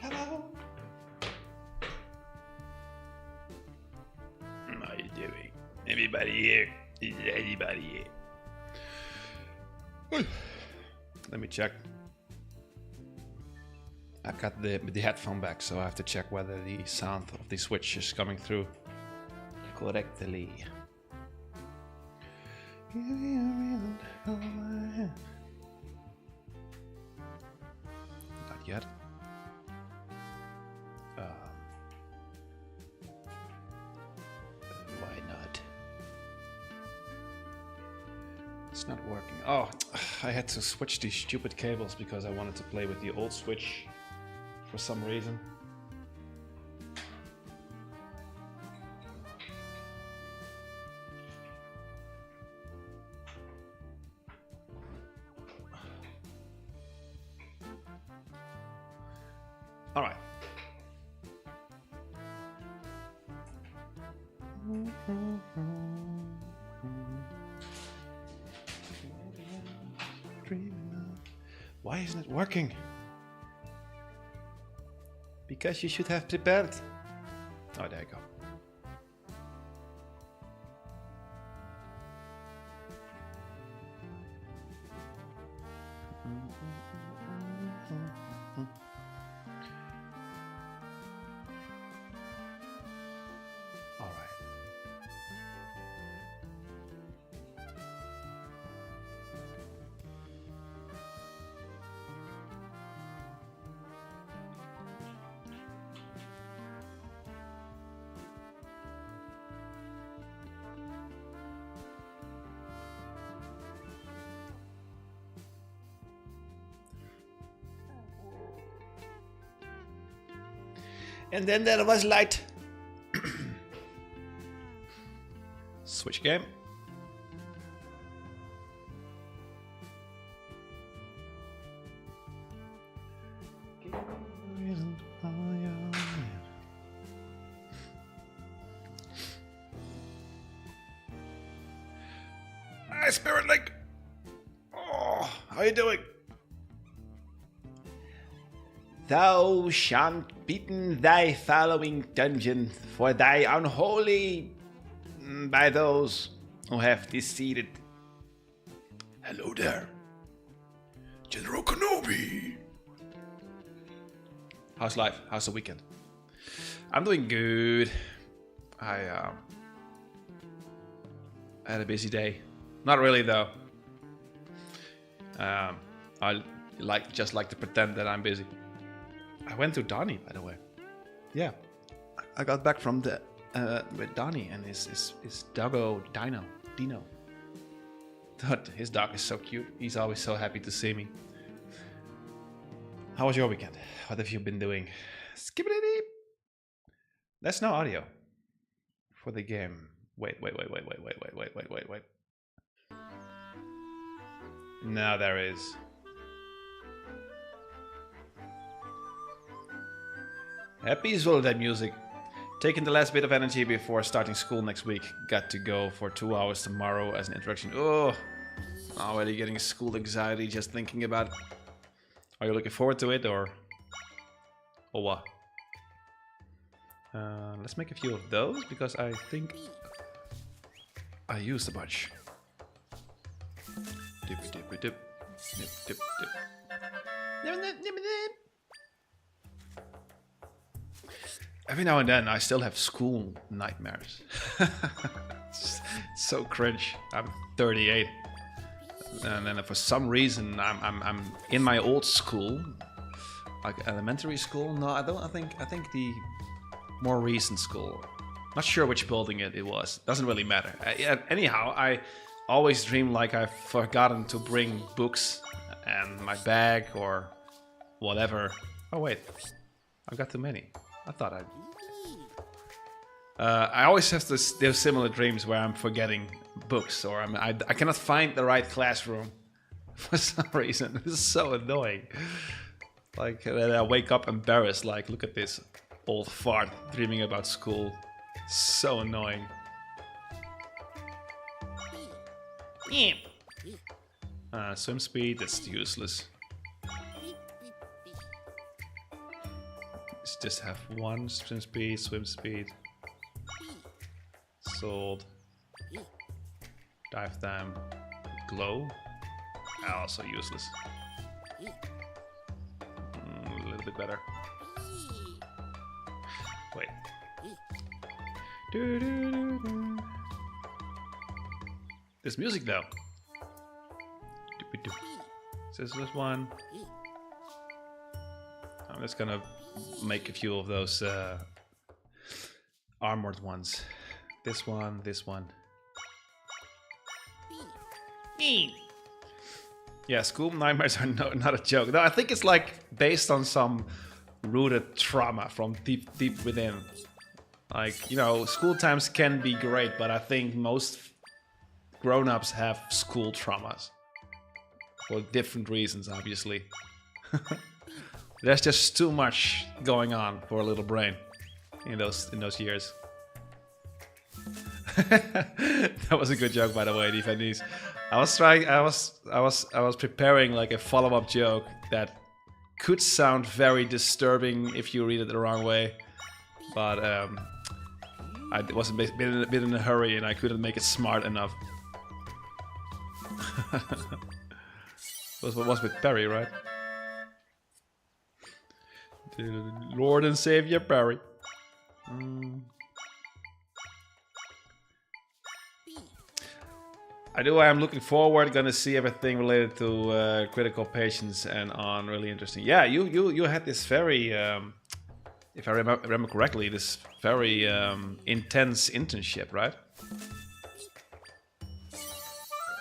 Hello. How are you doing? Anybody here? Is there anybody here? Let me check. I got the headphone back, so I have to check whether the sound of the Switch is coming through correctly. Not yet. Why not? It's not working. Oh, I had to switch these stupid cables because I wanted to play with the old Switch for some reason. All right. Why isn't it working? Because you should have prepared. Oh, there you go. All right. And then there was light. Switch game. Hi, Spirit Link. Oh, how you doing? Thou shan't beaten thy following dungeon, for thy unholy by those who have deceived. Hello there, General Kenobi. How's life? How's the weekend? I'm doing good. I had a busy day. Not really though. I just like to pretend that I'm busy. I went to Donnie, by the way. Yeah, I got back from the with Donnie and his doggo Dino. His dog is so cute. He's always so happy to see me. How was your weekend? What have you been doing? Skibbity. There's no audio for the game. Wait. Now there is. Happy Zelda music. Taking the last bit of energy before starting school next week. Got to go for 2 hours tomorrow as an introduction. Oh, already getting school anxiety just thinking about it. Are you looking forward to it or what? Let's make a few of those because I think I used a bunch. Dip. Every now and then I still have school nightmares. It's so cringe. I'm 38. And then for some reason I'm in my old school. like elementary school. No, I don't. I think the more recent school. Not sure which building it was. Doesn't really matter. Anyhow, I always dream like I've forgotten to bring books and my bag or whatever. Oh wait, I've got too many. I thought I always have those similar dreams where I'm forgetting books or I cannot find the right classroom for some reason. This is so annoying. Like then I wake up embarrassed. Like look at this old fart dreaming about school. So annoying. Swim speed, that's useless. Let's just have one swim speed. Sold. Dive time. Glow. Also useless. A little bit better. Wait. This music though. This one. I'm just gonna make a few of those armored ones. This one. Yeah, school nightmares are not a joke. No, I think it's like based on some rooted trauma from deep within. Like, you know, school times can be great, but I think most grown-ups have school traumas. For different reasons, obviously. There's just too much going on for a little brain in those years. That was a good joke, by the way, Defendees. I was preparing like a follow-up joke that could sound very disturbing if you read it the wrong way, but I was a bit in a hurry and I couldn't make it smart enough. was with Perry, right? Lord and Savior Perry. I'm looking forward. Gonna see everything related to critical patience and on. Really interesting. Yeah, you had this very, if I remember correctly, this very intense internship, right?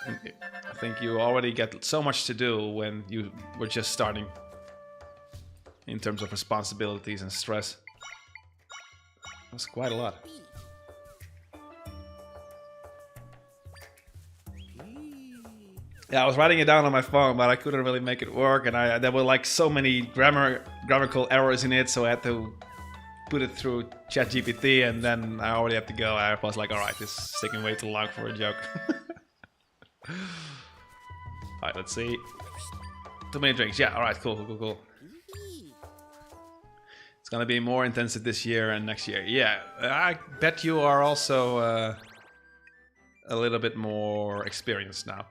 I think you already get so much to do when you were just starting in terms of responsibilities and stress. That's quite a lot. Yeah, I was writing it down on my phone, but I couldn't really make it work, and there were like so many grammatical errors in it, so I had to put it through ChatGPT, and then I already had to go. I was like, all right, this is taking way too long for a joke. Alright, let's see. Too many drinks. Yeah, alright, cool. It's gonna be more intensive this year and next year. Yeah, I bet you are also a little bit more experienced now,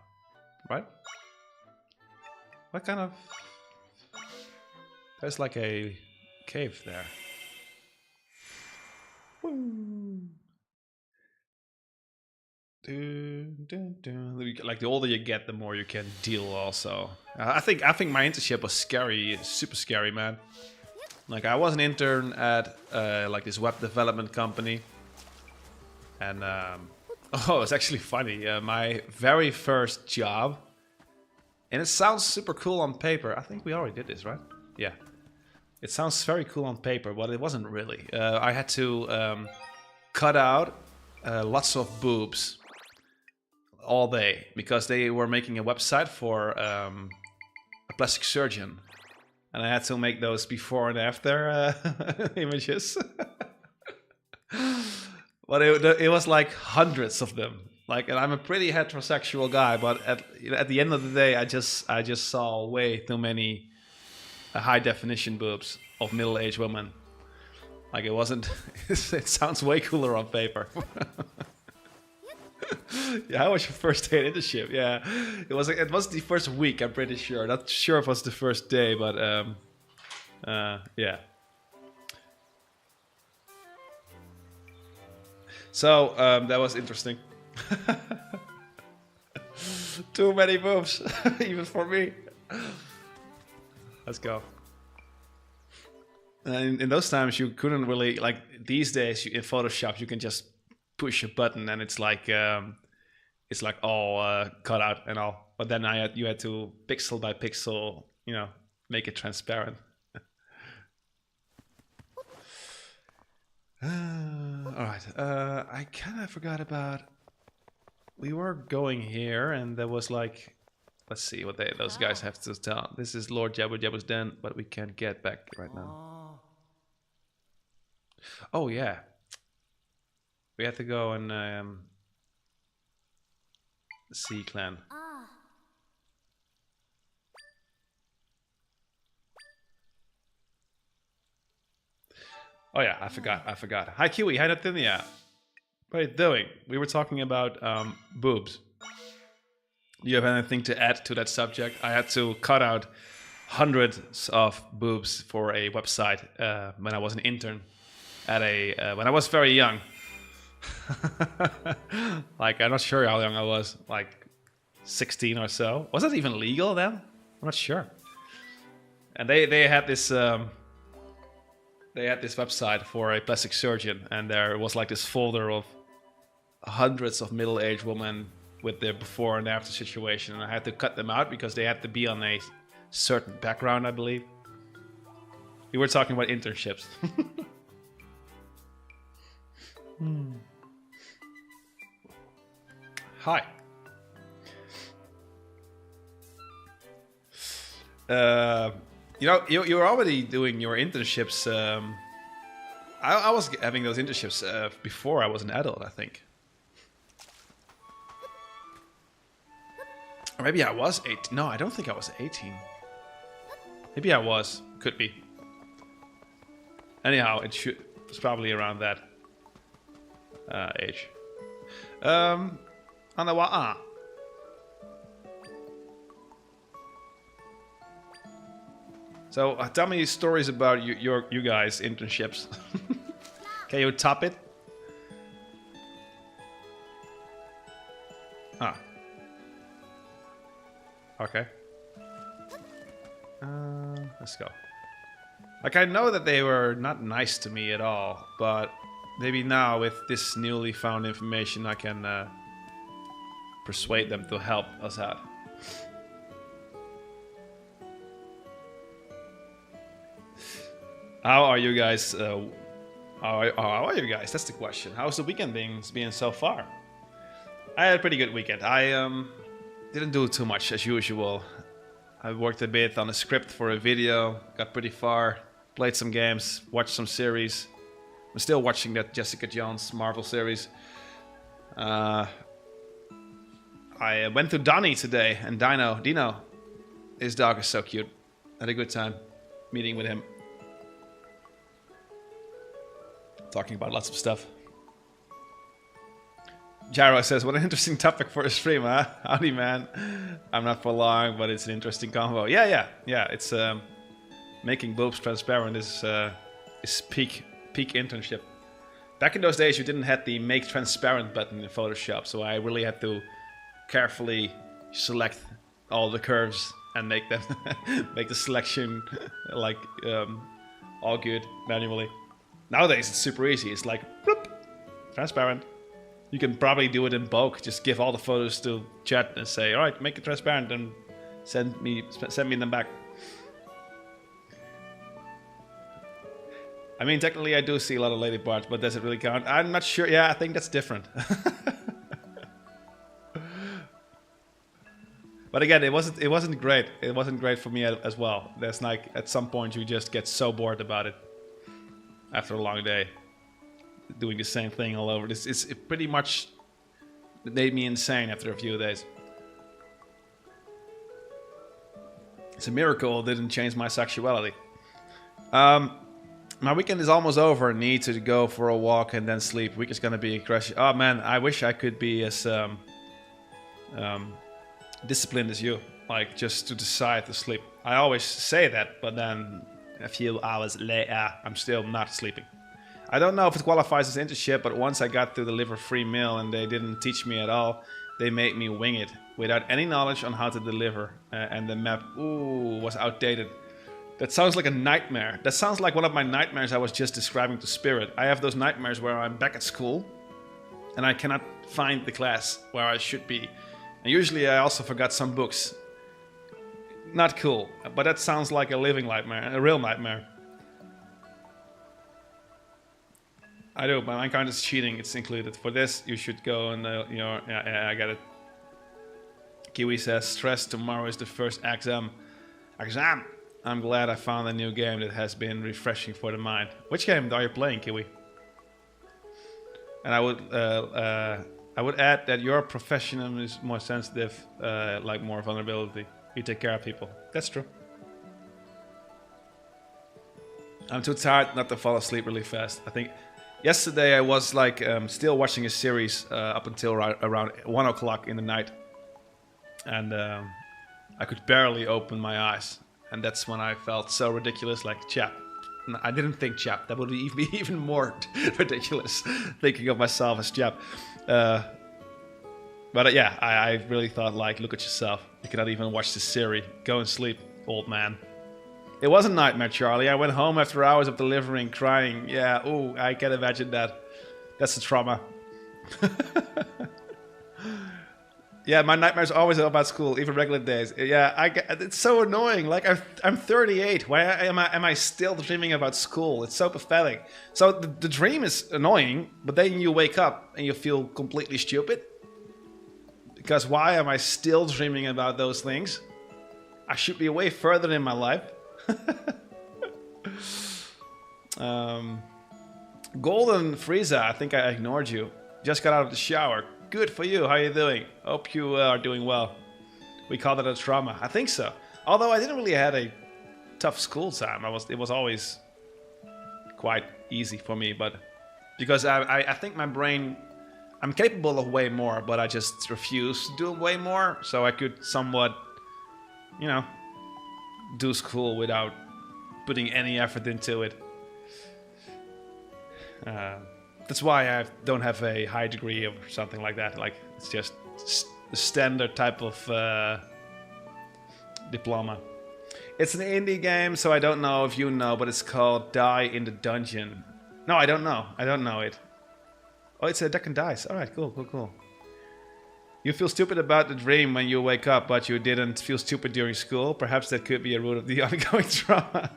right? What kind of... There's like a cave there. Woo. Like the older you get, the more you can deal. Also, I think my internship was scary, super scary, man. Like I was an intern at like this web development company, and oh, it's actually funny. My very first job, and it sounds super cool on paper. I think we already did this, right? Yeah, it sounds very cool on paper, but it wasn't really. I had to cut out lots of boobs all day because they were making a website for a plastic surgeon, and I had to make those before and after images. But it was like hundreds of them. Like, and I'm a pretty heterosexual guy, but at the end of the day, I just saw way too many high definition boobs of middle-aged women. Like it wasn't. It sounds way cooler on paper. Yeah, how was your first day at internship? Yeah, it was the first week. I'm pretty sure. Not sure if it was the first day, but yeah. So that was interesting. Too many boobs, even for me. Let's go. in those times you couldn't really, like these days in Photoshop you can just push a button and it's like all cut out and all. But then you had to pixel by pixel, make it transparent. All right. I kind of forgot about. We were going here, and there was like, let's see what those guys have to tell. This is Lord Jabba Jabba's den, but we can't get back right now. Oh yeah, we have to go and see clan. Oh yeah, I forgot. Hi Kiwi, hi Natinia. What are you doing? We were talking about boobs. Do you have anything to add to that subject? I had to cut out hundreds of boobs for a website when I was an intern at when I was very young. Like, I'm not sure how young I was, like 16 or so. Was that even legal then? I'm not sure. And they had this website for a plastic surgeon, and there was like this folder of hundreds of middle-aged women with their before and after situation, and I had to cut them out because they had to be on a certain background, I believe. We were talking about internships. Hi. You were already doing your internships. I was having those internships before I was an adult, I think. Or maybe I was 18. No, I don't think I was 18. Maybe I was. Could be. Anyhow, it's probably around that age. Anawa. So tell me stories about you guys' internships. Can you top it? Ah. Okay. Let's go. Like, I know that they were not nice to me at all, but maybe now with this newly found information I can persuade them to help us out. How are you guys? How are you guys? That's the question. How's the weekend being so far? I had a pretty good weekend. I didn't do too much as usual. I worked a bit on a script for a video, got pretty far, played some games, watched some series. I'm still watching that Jessica Jones Marvel series. I went to Donnie today, and Dino, his dog is so cute. Had a good time meeting with him. Talking about lots of stuff. Jaro says, what an interesting topic for a stream, huh? Howdy, man. I'm not for long, but it's an interesting convo. Yeah. It's making boobs transparent is peak internship. Back in those days, you didn't have the make transparent button in Photoshop, so I really had to carefully select all the curves and make them make the selection like all good manually. Nowadays, it's super easy. It's like bloop, transparent. You can probably do it in bulk. Just give all the photos to chat and say, all right, make it transparent and send me them back. I mean, technically I do see a lot of lady parts, but does it really count? I'm not sure. Yeah, I think that's different. But again, it wasn't great. It wasn't great for me as well. There's like, at some point you just get so bored about it after a long day. Doing the same thing all over. It pretty much made me insane after a few days. It's a miracle it didn't change my sexuality. My weekend is almost over. Need to go for a walk and then sleep. Week is gonna be crazy. Oh man, I wish I could be as disciplined as you. Like, just to decide to sleep. I always say that, but then a few hours later, I'm still not sleeping. I don't know if it qualifies as internship, but once I got to deliver free meal and they didn't teach me at all, they made me wing it without any knowledge on how to deliver. And the map, was outdated. That sounds like a nightmare. That sounds like one of my nightmares I was just describing to Spirit. I have those nightmares where I'm back at school and I cannot find the class where I should be. And usually I also forgot some books. Not cool, but that sounds like a living nightmare, a real nightmare. I do, but my account is cheating, it's included. For this, you should go and, yeah, I got it. Kiwi says, stress, tomorrow is the first exam. Exam! I'm glad I found a new game that has been refreshing for the mind. Which game are you playing, Kiwi? And I would add that your professional is more sensitive, like more vulnerability. You take care of people. That's true. I'm too tired not to fall asleep really fast. I think yesterday I was like still watching a series up until around 1 o'clock in the night. And I could barely open my eyes. And that's when I felt so ridiculous, like Chap. No, I didn't think Chap. That would be even more ridiculous, thinking of myself as Chap. But yeah, I really thought, like, look at yourself. You cannot even watch the series. Go and sleep, old man. It was a nightmare, Charlie. I went home after hours of delivering, crying. Yeah, ooh, I can imagine that. That's a trauma. Yeah, my nightmares are always about school, even regular days. Yeah, it's so annoying. Like, I'm 38. Why am I still dreaming about school? It's so pathetic. So the dream is annoying, but then you wake up and you feel completely stupid. Because why am I still dreaming about those things? I should be way further in my life. Golden Frieza, I think I ignored you. Just got out of the shower. Good for you. How are you doing? Hope you are doing well. We call that a trauma. I think so. Although I didn't really have a tough school time. It was always quite easy for me. But because I think my brain, I'm capable of way more, but I just refuse to do way more. So I could somewhat, do school without putting any effort into it. That's why I don't have a high degree or something like that. Like, it's just the standard type of diploma. It's an indie game, so I don't know if you know, but it's called Die in the Dungeon. No, I don't know. I don't know it. Oh, it's a deck and dice. All right, cool. You feel stupid about the dream when you wake up, but you didn't feel stupid during school. Perhaps that could be a root of the ongoing trauma.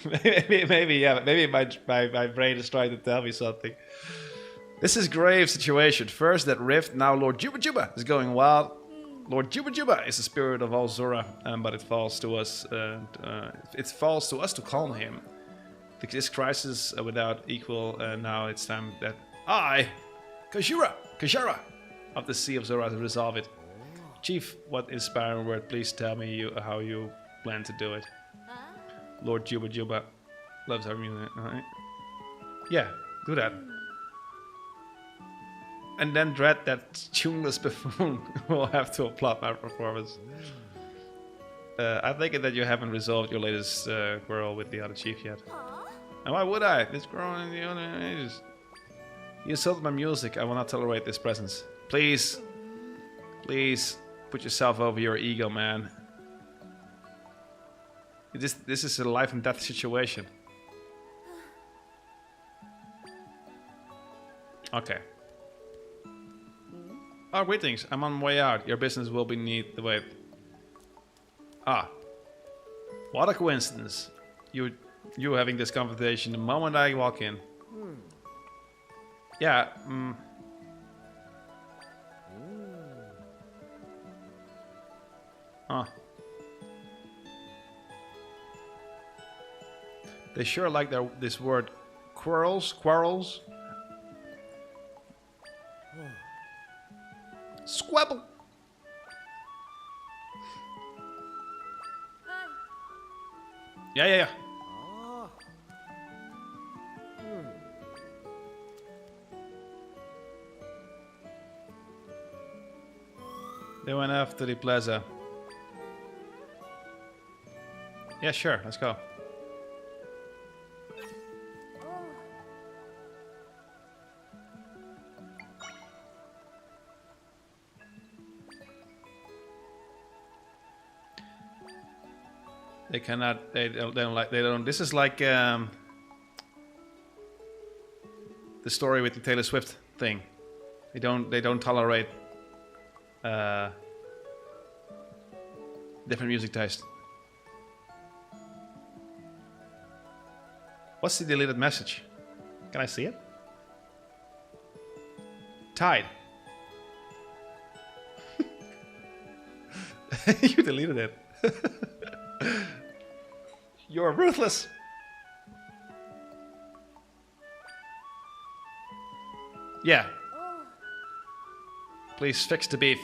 maybe, yeah. Maybe my brain is trying to tell me something. This is grave situation. First that rift, now Lord Juba Juba is going wild. Lord Juba Juba is the spirit of all Zora, but it falls to us. It falls to us to calm him. This crisis without equal. Now it's time that I, Kajara, of the Sea of Zora to resolve it. Chief, what inspiring word? Please tell me how you plan to do it. Lord Juba Juba loves our music. Right? Yeah, do that. And then dread that tuneless buffoon will have to applaud my performance. I think that you haven't resolved your latest quarrel with the other chief yet. And why would I? This girl in the other ages. You insulted my music. I will not tolerate this presence. Please, put yourself over your ego, man. This is a life and death situation. Okay. Oh, greetings. I'm on my way out. Your business will be neat. Wait. Ah. What a coincidence. You having this conversation the moment I walk in. Yeah. They sure like this word quarrels. Squabble. Yeah. They went after the plaza. Yeah, sure, let's go. They cannot. They don't like. They don't. This is like the story with the Taylor Swift thing. They don't. They don't tolerate different music taste. What's the deleted message? Can I see it? Tide. You deleted it. You're ruthless. Yeah. Please fix the beef.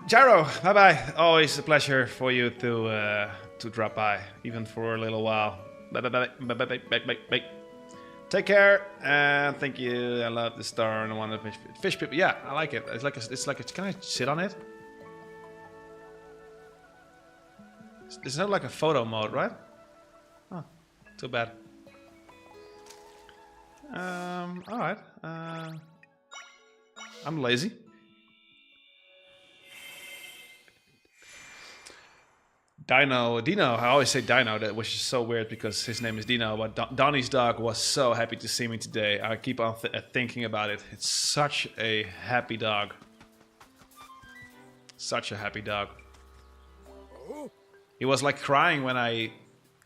Gyro, bye bye. Always a pleasure for you to drop by, even for a little while. Bye bye bye bye bye bye bye bye. Take care and thank you. I love the star and the one of fish people. Yeah, I like it. It's like a. Can I sit on it? It's not like a photo mode, right? Oh, too bad. All right. I'm lazy. Dino, I always say Dino, which is so weird because his name is Dino, but Donnie's dog was so happy to see me today. I keep on thinking about it. It's such a happy dog. Such a happy dog. He was like crying when I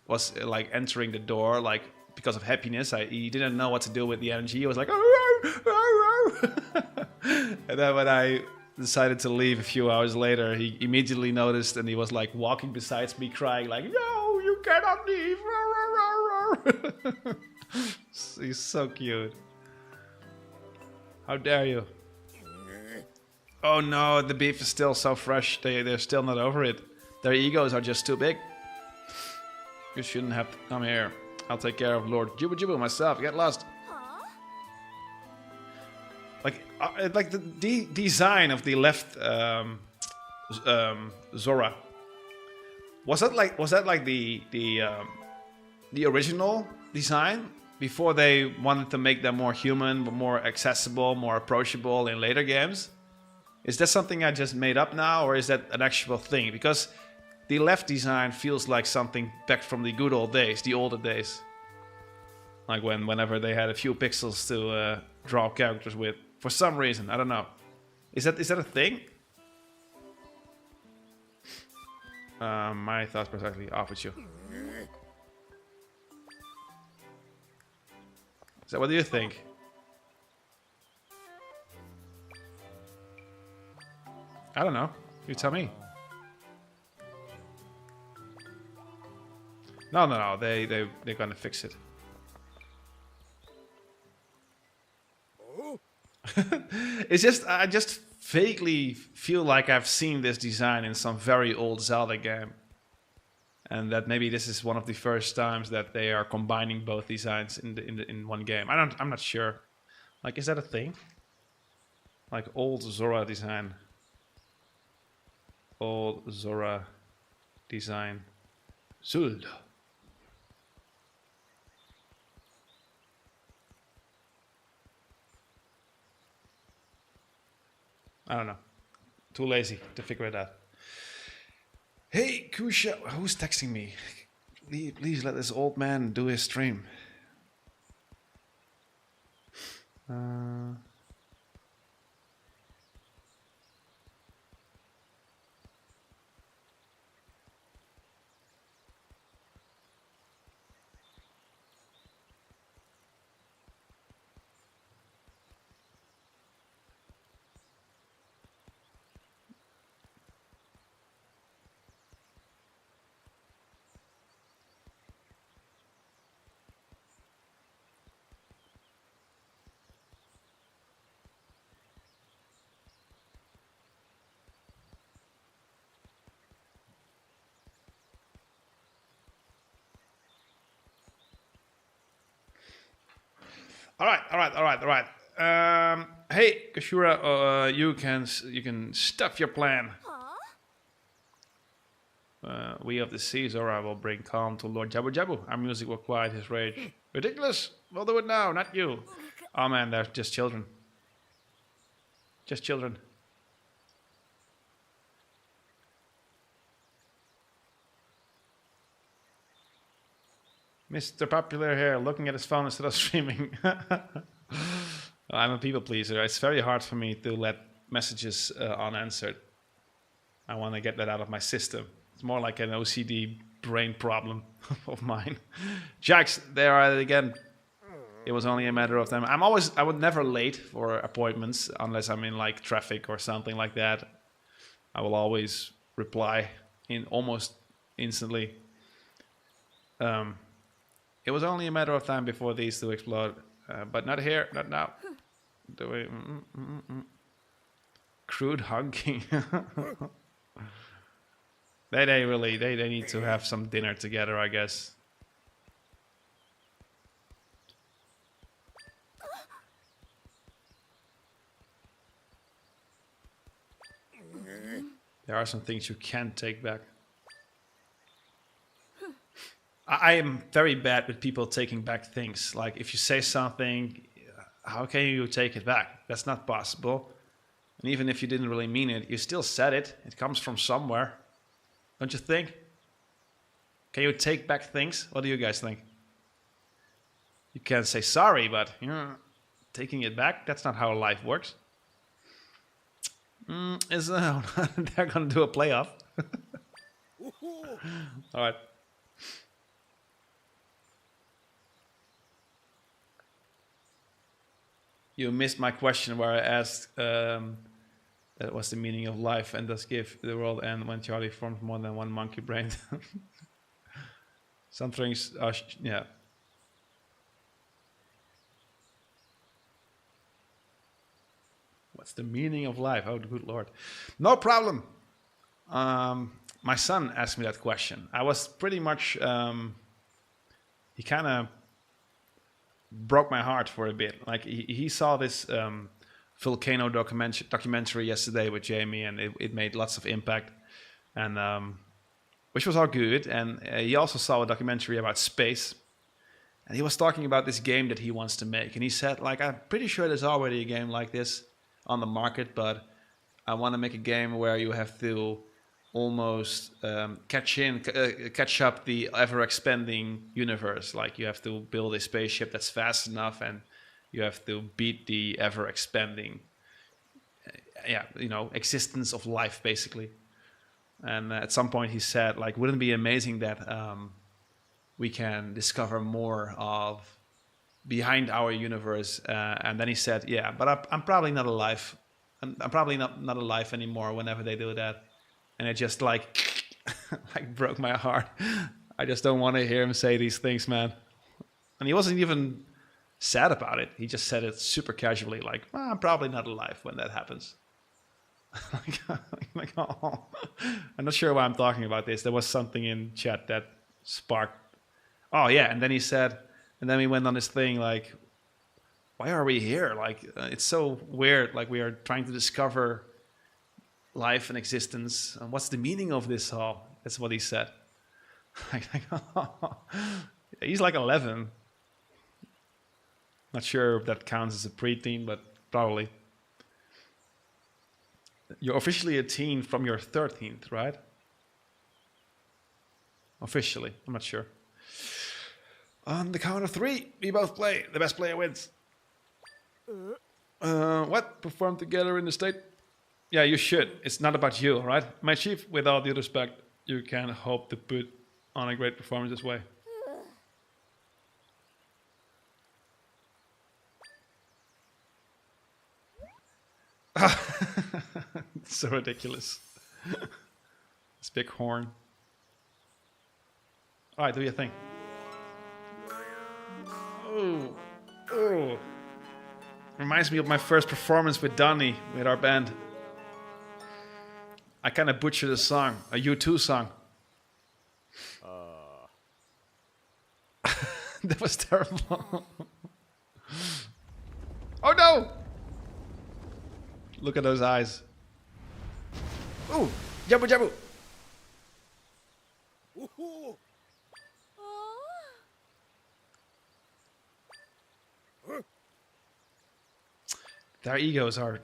was like entering the door, like because of happiness. He didn't know what to do with the energy. He was like, and then when I decided to leave a few hours later, he immediately noticed and he was like walking beside me crying like, no, you cannot leave. He's so cute. How dare you? Oh no, the beef is still so fresh. They're still not over it. Their egos are just too big. You shouldn't have to come here. I'll take care of Lord Jubba Jubba myself. Get lost. Like the design of the left Zora. Was that like the original design before they wanted to make them more human, more accessible, more approachable in later games? Is that something I just made up now, or is that an actual thing? Because the left design feels like something back from the good old days, the older days. Like whenever they had a few pixels to draw characters with. For some reason, I don't know. Is that a thing? My thoughts precisely off with you. So what do you think? I don't know. You tell me. No. They're gonna fix it. It's just I just vaguely feel like I've seen this design in some very old Zelda game, and that maybe this is one of the first times that they are combining both designs in one game. I'm not sure. Like, is that a thing? Like old Zora design. Old Zora design. Zelda. I don't know. Too lazy to figure it out. Hey, Kusha, who's texting me? Please let this old man do his stream. All right. Hey, Kashura, you can stuff your plan. We of the sea, Zora will bring calm to Lord Jabu Jabu. Our music will quiet his rage. Ridiculous! We'll do it now, not you. Oh man, they're just children. Just children. Mr. Popular here, looking at his phone instead of streaming. I'm a people pleaser. It's very hard for me to let messages unanswered. I want to get that out of my system. It's more like an OCD brain problem of mine. Jax, there I again. It was only a matter of time. I would never late for appointments unless I'm in like traffic or something like that. I will always reply in almost instantly. It was only a matter of time before these two explode, but not here, not now. Crude honking. They really need to have some dinner together, I guess. There are some things you can't take back. I am very bad with people taking back things. Like if you say something, how can you take it back? That's not possible. And even if you didn't really mean it, you still said it. It comes from somewhere. Don't you think? Can you take back things? What do you guys think? You can say sorry, but taking it back, that's not how life works. They're going to do a playoff. All right. You missed my question where I asked that was the meaning of life and does give the world end when Charlie forms more than one monkey brain. Some things are, yeah. What's the meaning of life? Oh, good Lord. No problem. My son asked me that question. I was pretty much, he kind of broke my heart for a bit. Like he saw this volcano documentary yesterday with Jamie, and it made lots of impact, and which was all good. And he also saw a documentary about space, and he was talking about this game that he wants to make. And he said, like, I'm pretty sure there's already a game like this on the market, but I want to make a game where you have to almost catch up the ever-expanding universe. Like you have to build a spaceship that's fast enough, and you have to beat the ever-expanding, existence of life, basically. And at some point he said, like, wouldn't it be amazing that we can discover more of behind our universe? And then he said, yeah, but I'm probably not alive. I'm probably not alive anymore whenever they do that. And it just like broke my heart. I just don't want to hear him say these things, man. And he wasn't even sad about it. He just said it super casually, like, I'm probably not alive when that happens. Oh. I'm not sure why I'm talking about this. There was something in chat that sparked. Oh yeah, and then he said, and then we went on this thing like, why are we here? Like, it's so weird. Like we are trying to discover life and existence. And what's the meaning of this all? That's what he said. He's like 11. Not sure if that counts as a preteen, but probably. You're officially a teen from your 13th, right? Officially, I'm not sure. On the count of 3, we both play. The best player wins. What? Perform together in the state? Yeah, you should. It's not about you, right? My chief, with all due respect, you can hope to put on a great performance this way. So ridiculous. This big horn. Alright, do your thing. Oh. Reminds me of my first performance with Donnie, with our band. I kind of butchered a song, a U2 song. That was terrible. Oh no! Look at those eyes. Ooh, jabu jabu. Their egos are.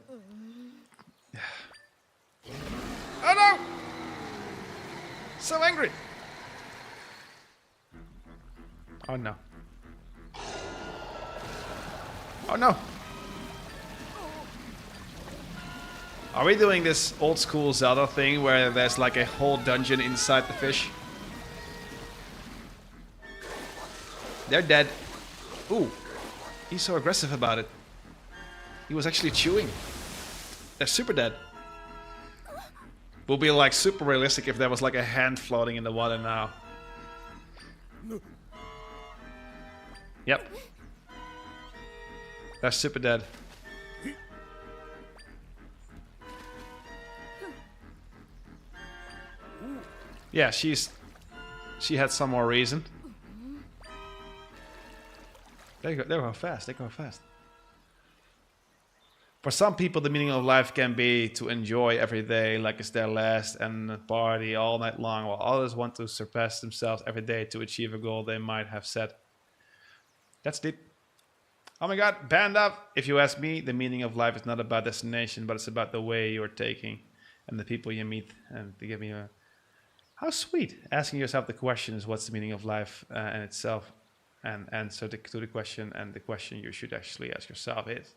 Oh no! So angry. Oh no. Oh no. Are we doing this old school Zelda thing where there's like a whole dungeon inside the fish? They're dead. Ooh. He's so aggressive about it. He was actually chewing. They're super dead. Will be like super realistic if there was like a hand floating in the water now. Yep. They're super dead. Yeah, she had some more reason. They go fast. They go fast. For some people, the meaning of life can be to enjoy every day like it's their last and party all night long, while others want to surpass themselves every day to achieve a goal they might have set. That's deep. Oh my god, banned up! If you ask me, the meaning of life is not about destination, but it's about the way you're taking and the people you meet. And they give me a... How sweet! Asking yourself the question is what's the meaning of life in itself, and answer to the question, and the question you should actually ask yourself is...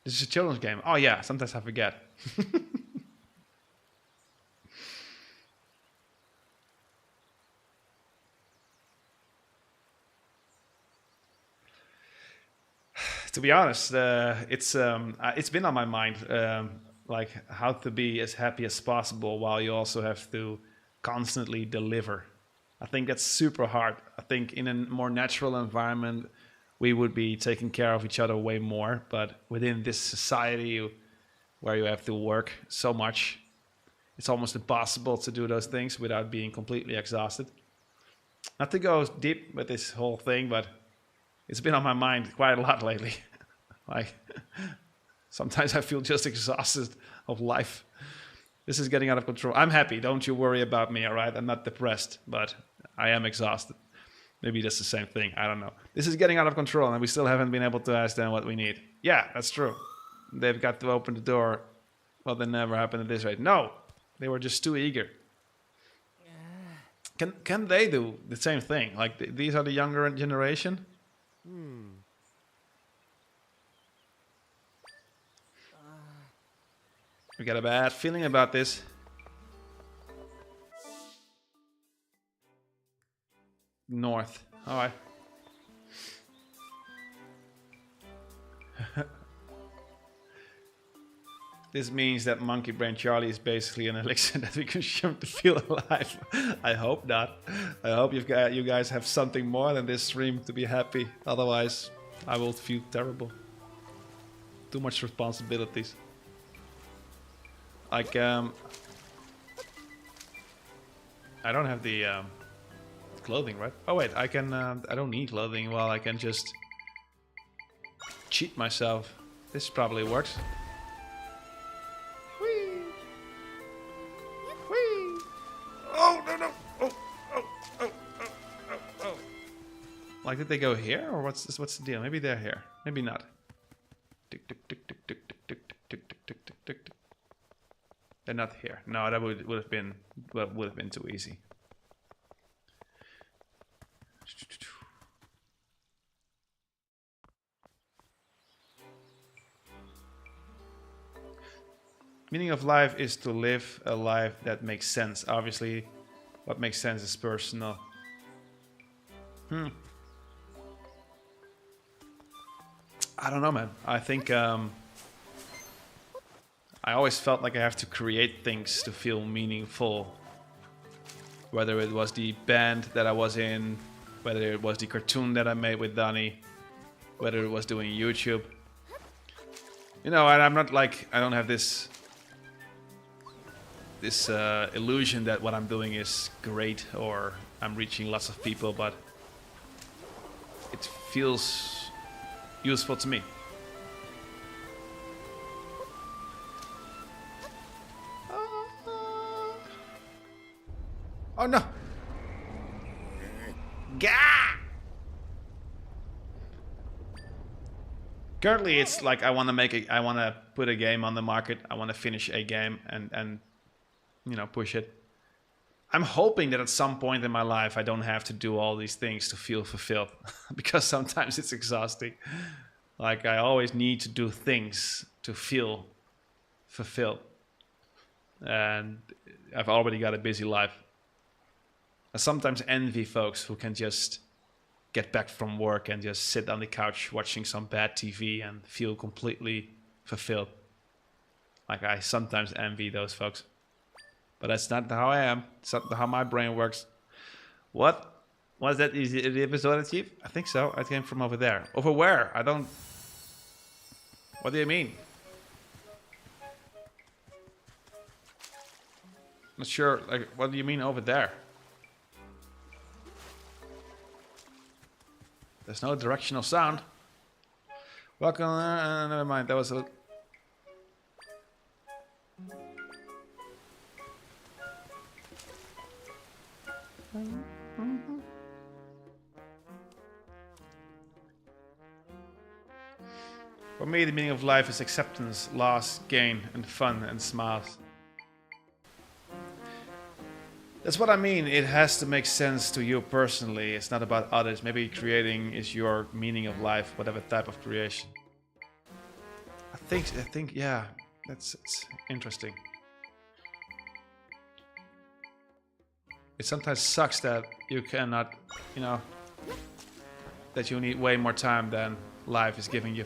This is a children's game. Oh yeah, sometimes I forget. To be honest, it's been on my mind, like how to be as happy as possible while you also have to constantly deliver. I think that's super hard. I think in a more natural environment, we would be taking care of each other way more. But within this society where you have to work so much, it's almost impossible to do those things without being completely exhausted. Not to go deep with this whole thing, but it's been on my mind quite a lot lately. Like, sometimes I feel just exhausted of life. This is getting out of control. I'm happy. Don't you worry about me, all right? I'm not depressed, but I am exhausted. Maybe that's the same thing. I don't know. This is getting out of control, and we still haven't been able to ask them what we need. Yeah, that's true. They've got to open the door. Well, that never happened at this rate. No, they were just too eager. Can they do the same thing? Like these are the younger generation. We got a bad feeling about this. North. All right. This means that Monkey Brain Charlie is basically an elixir that we consume to feel alive. I hope not. I hope you guys have something more than this stream to be happy. Otherwise, I will feel terrible. Too much responsibilities. Like, I don't have the clothing, right? Oh wait, I can. I don't need clothing. Well, I can just cheat myself. This probably works. Whee! Whee! Oh no no! Oh! Like, did they go here, or what's this? What's the deal? Maybe they're here. Maybe not. Tick tick tick tick tick tick tick tick tick tick tick tick. They're not here. No, that would have been too easy. Meaning of life is to live a life that makes sense. Obviously, what makes sense is personal. I don't know, man. I think I always felt like I have to create things to feel meaningful. Whether it was the band that I was in, whether it was the cartoon that I made with Donnie, whether it was doing YouTube. You know, and I'm not like, I don't have this illusion that what I'm doing is great or I'm reaching lots of people, but it feels useful to me. Oh no! Gah! Currently, it's like I want to put a game on the market. I want to finish a game and you know, push it. I'm hoping that at some point in my life I don't have to do all these things to feel fulfilled, because sometimes it's exhausting. Like I always need to do things to feel fulfilled, and I've already got a busy life. I sometimes envy folks who can just get back from work and just sit on the couch watching some bad TV and feel completely fulfilled. Like I sometimes envy those folks. But that's not how I am. It's not how my brain works. What? Was that the episode, Chief? I think so. I came from over there. Over where? I don't... What do you mean? Not sure. Like, what do you mean over there? There's no directional sound. Welcome. Never mind. That was a... For me, the meaning of life is acceptance, loss, gain, and fun, and smiles. That's what I mean. It has to make sense to you personally. It's not about others. Maybe creating is your meaning of life, whatever type of creation. I think, yeah, it's interesting. It sometimes sucks that you cannot, you know, that you need way more time than life is giving you.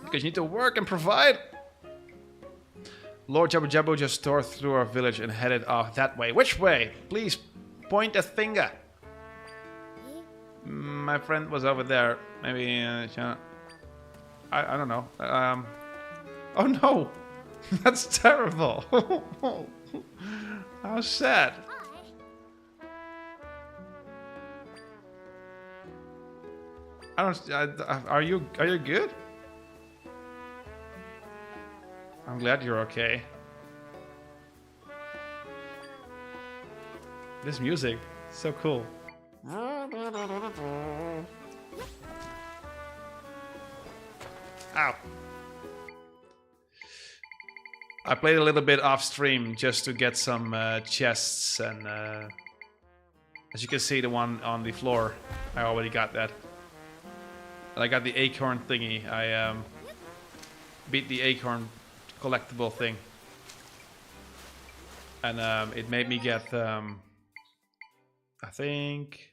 Because you need to work and provide. Lord Jabu Jabu just tore through our village and headed off that way. Which way? Please point a finger. My friend was over there. Maybe, I don't know. Oh no! That's terrible. How sad. Are you good? I'm glad you're okay. This music, so cool. Ow. I played a little bit off stream just to get some chests, and as you can see, the one on the floor, I already got that. And I got the acorn thingy. I beat the acorn collectible thing, and it made me get I think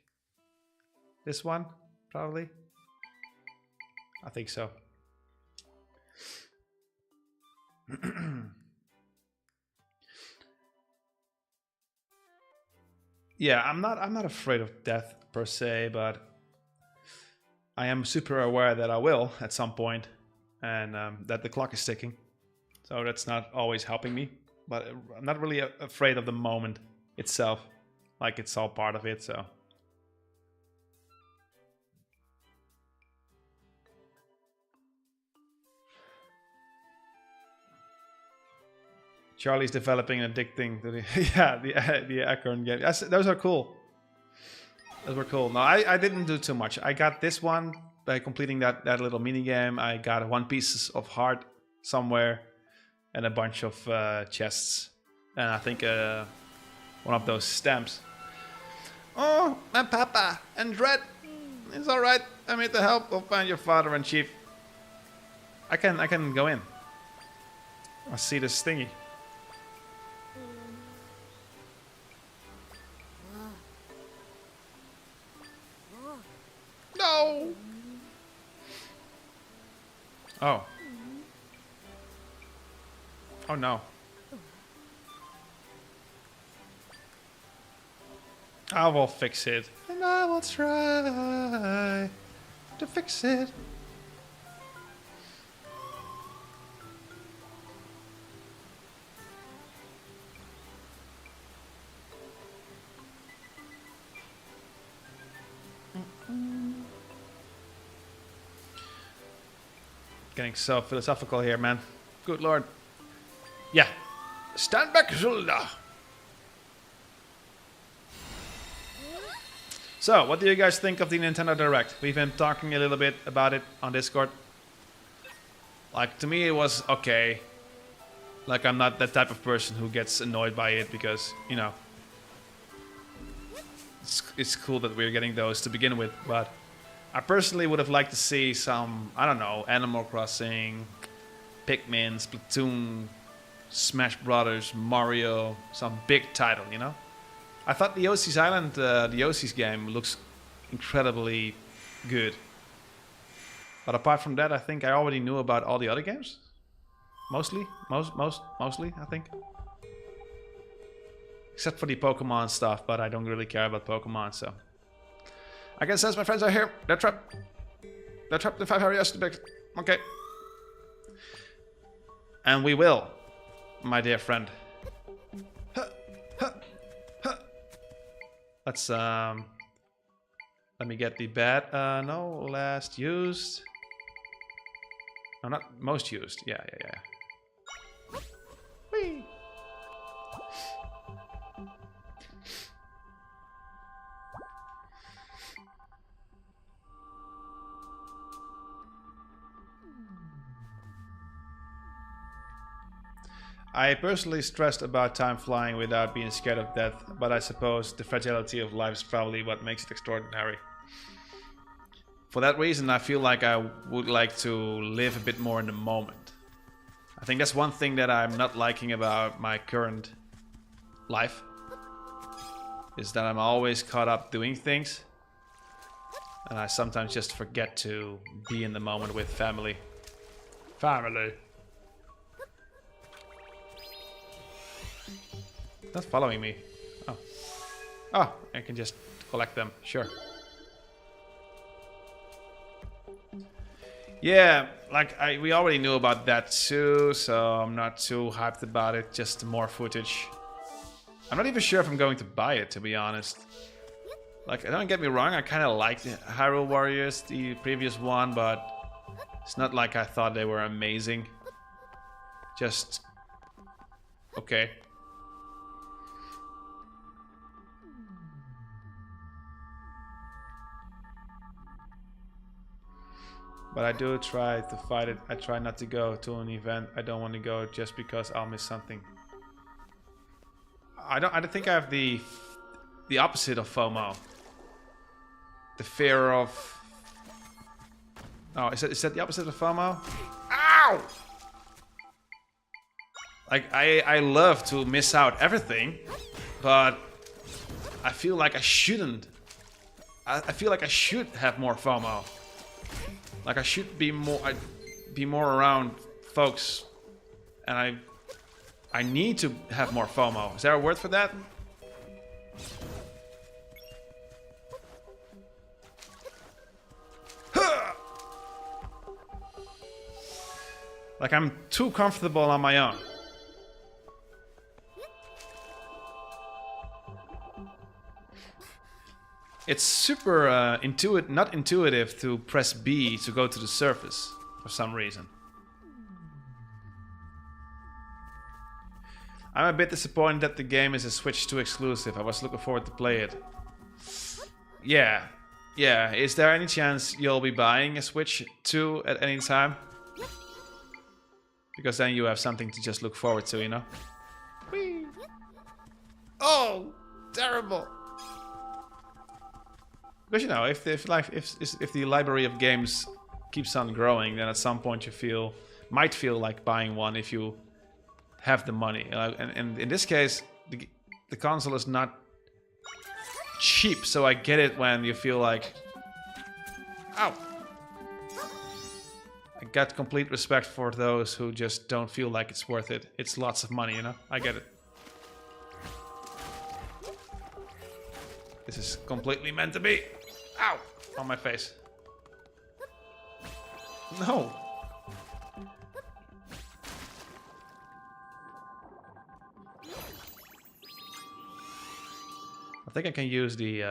this one, probably. I think so. Yeah, I'm not afraid of death per se, but I am super aware that I will at some point, and that the clock is ticking. So that's not always helping me, but I'm not really afraid of the moment itself. Like it's all part of it, so. Charlie's developing an addicting to the the acorn game. Those are cool. Those were cool. No, I didn't do too much. I got this one by completing that little mini game. I got 1 piece of heart somewhere, and a bunch of chests, and I think one of those stamps. Oh, my papa and Dread. It's all right. I'm here to help. We'll find your father and Chief. I can go in. I see this thingy. No. Oh. Oh no. I will fix it. And I will try to fix it. Getting so philosophical here, man. Good lord. Yeah. Stand back, Zelda. So, what do you guys think of the Nintendo Direct? We've been talking a little bit about it on Discord. Like, to me it was okay. Like, I'm not that type of person who gets annoyed by it because, you know, it's cool that we're getting those to begin with, but I personally would have liked to see some, I don't know, Animal Crossing, Pikmin, Splatoon, Smash Brothers, Mario, some big title, you know? I thought the Yoshi's Island, the Yoshi's game, looks incredibly good. But apart from that, I think I already knew about all the other games. Mostly, I think. Except for the Pokemon stuff, but I don't really care about Pokemon, so. I can sense my friends are here. They're trapped. They're trapped in 5 areas to pick. Okay. And we will, my dear friend. Let's, let me get the bat. No, last used. No, not most used. Yeah. Whee! I personally stressed about time flying without being scared of death, but I suppose the fragility of life is probably what makes it extraordinary. For that reason, I feel like I would like to live a bit more in the moment. I think that's one thing that I'm not liking about my current life, is that I'm always caught up doing things, and I sometimes just forget to be in the moment with family. Family. Not following me. Oh. Oh, I can just collect them. Sure. Yeah, like we already knew about that too, so I'm not too hyped about it. Just more footage. I'm not even sure if I'm going to buy it, to be honest. Like, don't get me wrong, I kind of liked Hyrule Warriors, the previous one, but it's not like I thought they were amazing. Just okay. But I do try to fight it. I try not to go to an event I don't want to go just because I'll miss something. I don't think I have the opposite of FOMO. The fear of... Oh, is that the opposite of FOMO? Ow! Like, I love to miss out everything, but I feel like I shouldn't. I feel like I should have more FOMO. Like, I should be more around folks, and I need to have more FOMO. Is there a word for that? Like, I'm too comfortable on my own. It's super not intuitive to press B to go to the surface for some reason. I'm a bit disappointed that the game is a Switch 2 exclusive. I was looking forward to play it. Yeah. Is there any chance you'll be buying a Switch 2 at any time? Because then you have something to just look forward to, you know? Whee! Oh, terrible! Because, you know, if the library of games keeps on growing, then at some point you might feel like buying one if you have the money. And in this case, the console is not cheap, so I get it when you feel like, ow! I got complete respect for those who just don't feel like it's worth it. It's lots of money, you know? I get it. This is completely meant to be. Ow! On my face. No! I think I can use the...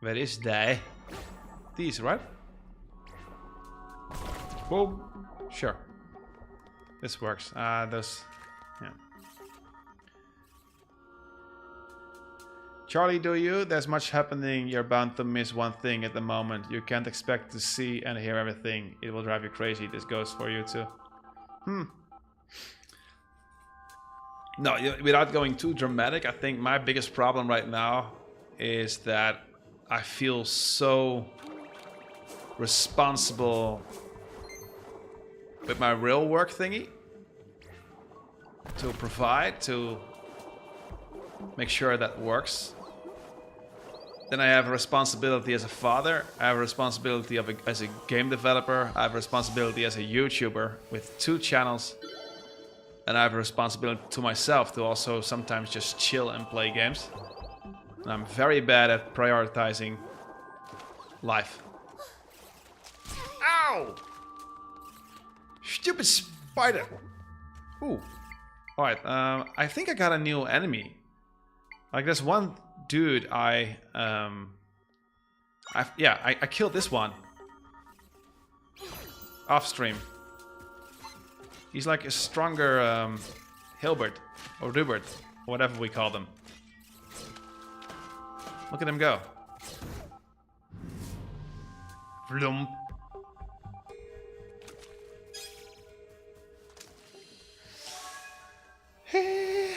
Where is they? These, right? Boom. Sure. This works. Those... Yeah. Charlie, do you? There's much happening. You're bound to miss one thing at the moment. You can't expect to see and hear everything. It will drive you crazy. This goes for you too. No, without going too dramatic, I think my biggest problem right now is that I feel so responsible with my real work thingy to provide, to make sure that works. Then I have a responsibility as a father, I have a responsibility as a game developer, I have a responsibility as a YouTuber with 2 channels, and I have a responsibility to myself to also sometimes just chill and play games. And I'm very bad at prioritizing life. Ow! Stupid spider! Ooh. Alright, I think I got a new enemy. Like there's one dude I killed this one. Off stream. He's like a stronger Hilbert or Rupert, or whatever we call them. Look at him go. Vloom.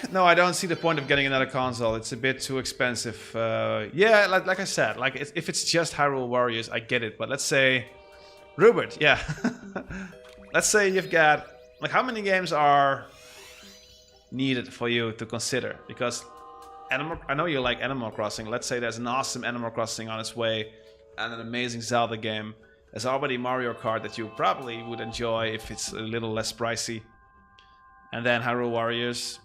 No, I don't see the point of getting another console. It's a bit too expensive. Yeah, like I said, like if it's just Hyrule Warriors, I get it. But let's say Rupert, yeah. Let's say you've got like how many games are needed for you to consider? Because I know you like Animal Crossing. Let's say there's an awesome Animal Crossing on its way and an amazing Zelda game. There's already Mario Kart that you probably would enjoy if it's a little less pricey. And then Hyrule Warriors,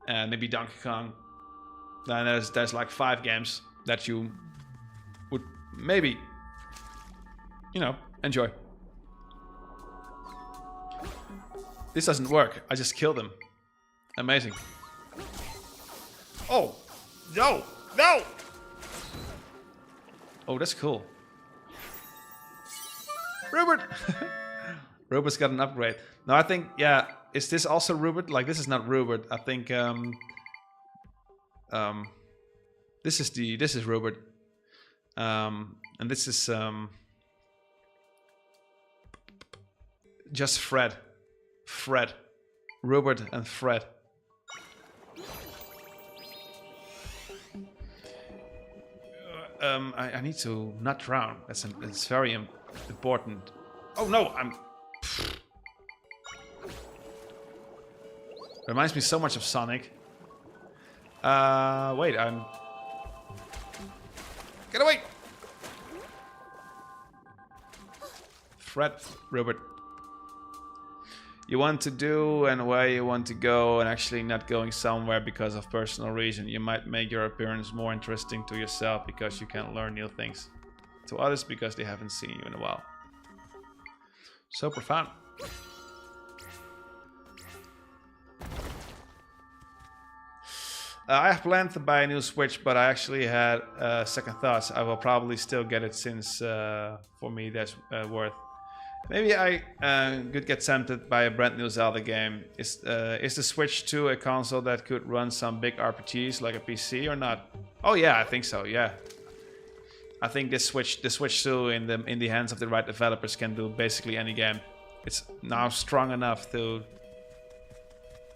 and maybe Donkey Kong. Then there's like 5 games that you would maybe, you know, enjoy. This doesn't work. I just killed him. Amazing. Oh, no, no! Oh, that's cool. Rupert! Rupert's got an upgrade. No, I think, yeah, is this also Rupert? Like, this is not Rupert. I think, this is Rupert. And this is, just Fred. Fred. Rupert and Fred. I need to not drown. It's very important. Oh no, reminds me so much of Sonic. Wait, get away! Fred, Rupert. You want to do and where you want to go, and actually not going somewhere because of personal reason. You might make your appearance more interesting to yourself because you can learn new things. To others because they haven't seen you in a while. So profound. I have planned to buy a new Switch, but I actually had second thoughts. I will probably still get it since for me that's worth. Maybe I could get tempted by a brand new Zelda game. Is the Switch 2 a console that could run some big RPGs like a PC or not? Oh yeah, I think so. Yeah, I think the Switch 2 in the hands of the right developers can do basically any game. It's now strong enough to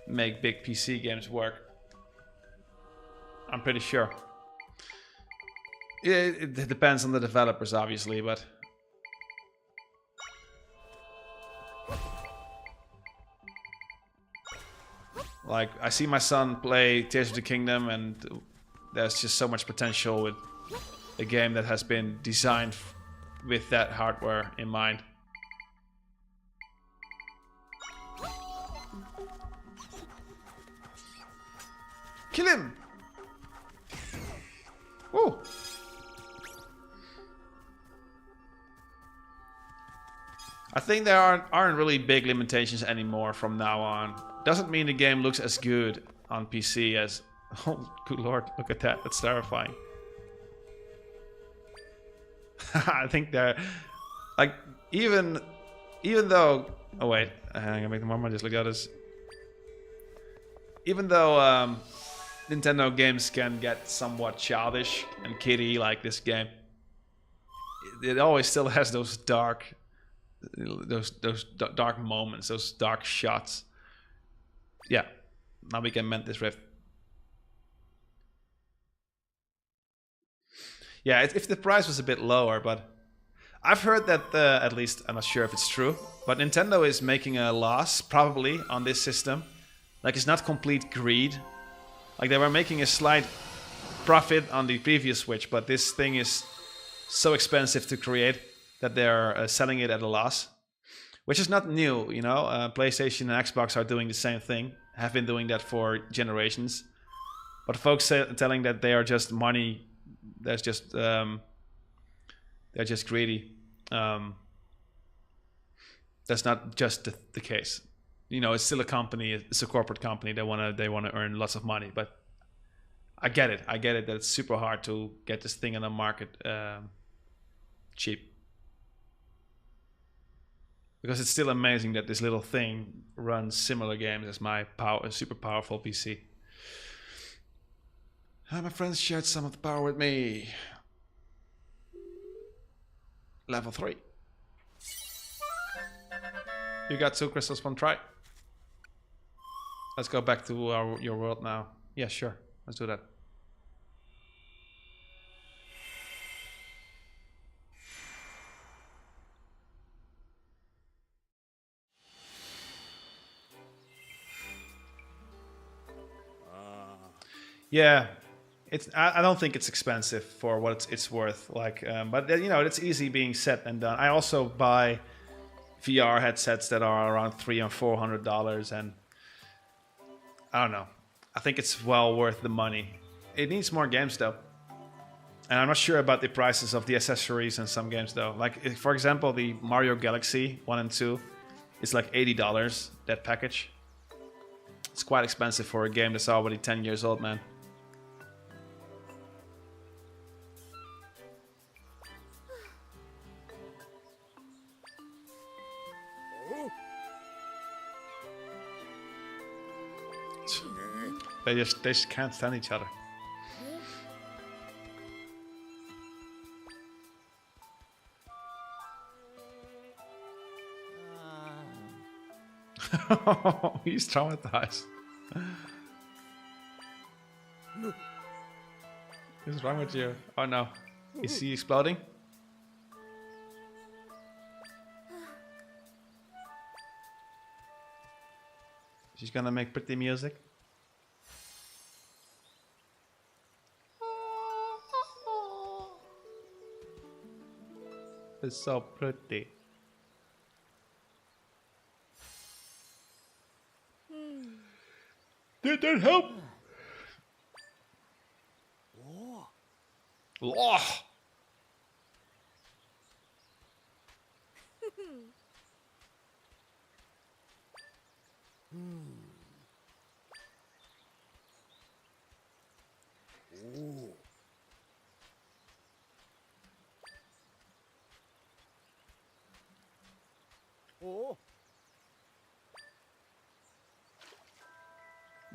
make big PC games work. I'm pretty sure. It depends on the developers, obviously, but. Like, I see my son play Tears of the Kingdom, and there's just so much potential with a game that has been designed with that hardware in mind. Kill him! Woo! I think there aren't really big limitations anymore from now on. Doesn't mean the game looks as good on PC as... Oh, good lord, look at that. That's terrifying. I think they're... Like, even though... Oh wait, I'm gonna make the more just look at this. Even though Nintendo games can get somewhat childish and kiddie like this game, it always still has those dark moments, those dark shots. Yeah, now we can mend this rift. Yeah, if the price was a bit lower, but I've heard that, at least, I'm not sure if it's true, but Nintendo is making a loss, probably, on this system. Like, it's not complete greed. Like, they were making a slight profit on the previous Switch, but this thing is so expensive to create that they're selling it at a loss. Which is not new, you know? PlayStation and Xbox are doing the same thing, have been doing that for generations. But folks telling that they are just money, that's just, they're just greedy. That's not just the case. You know, it's still a company. It's a corporate company. They wanna earn lots of money. But I get it. I get it that it's super hard to get this thing on the market cheap. Because it's still amazing that this little thing runs similar games as my super powerful PC. My friends shared some of the power with me. Level 3. You got 2 crystals from try. Let's go back to your world now. Yeah, sure. Let's do that. Yeah, I don't think it's expensive for what it's worth. Like, but you know, it's easy being said and done. I also buy VR headsets that are around $300 and $400, and I don't know. I think it's well worth the money. It needs more games though, and I'm not sure about the prices of the accessories in some games though. Like, for example, the Mario Galaxy 1 and 2 is like $80. That package. It's quite expensive for a game that's already 10 years old, man. They just can't stand each other. He's traumatized. What's wrong with you? Oh no. Is he exploding? She's gonna make pretty music. It's so pretty. Did that help? Oh.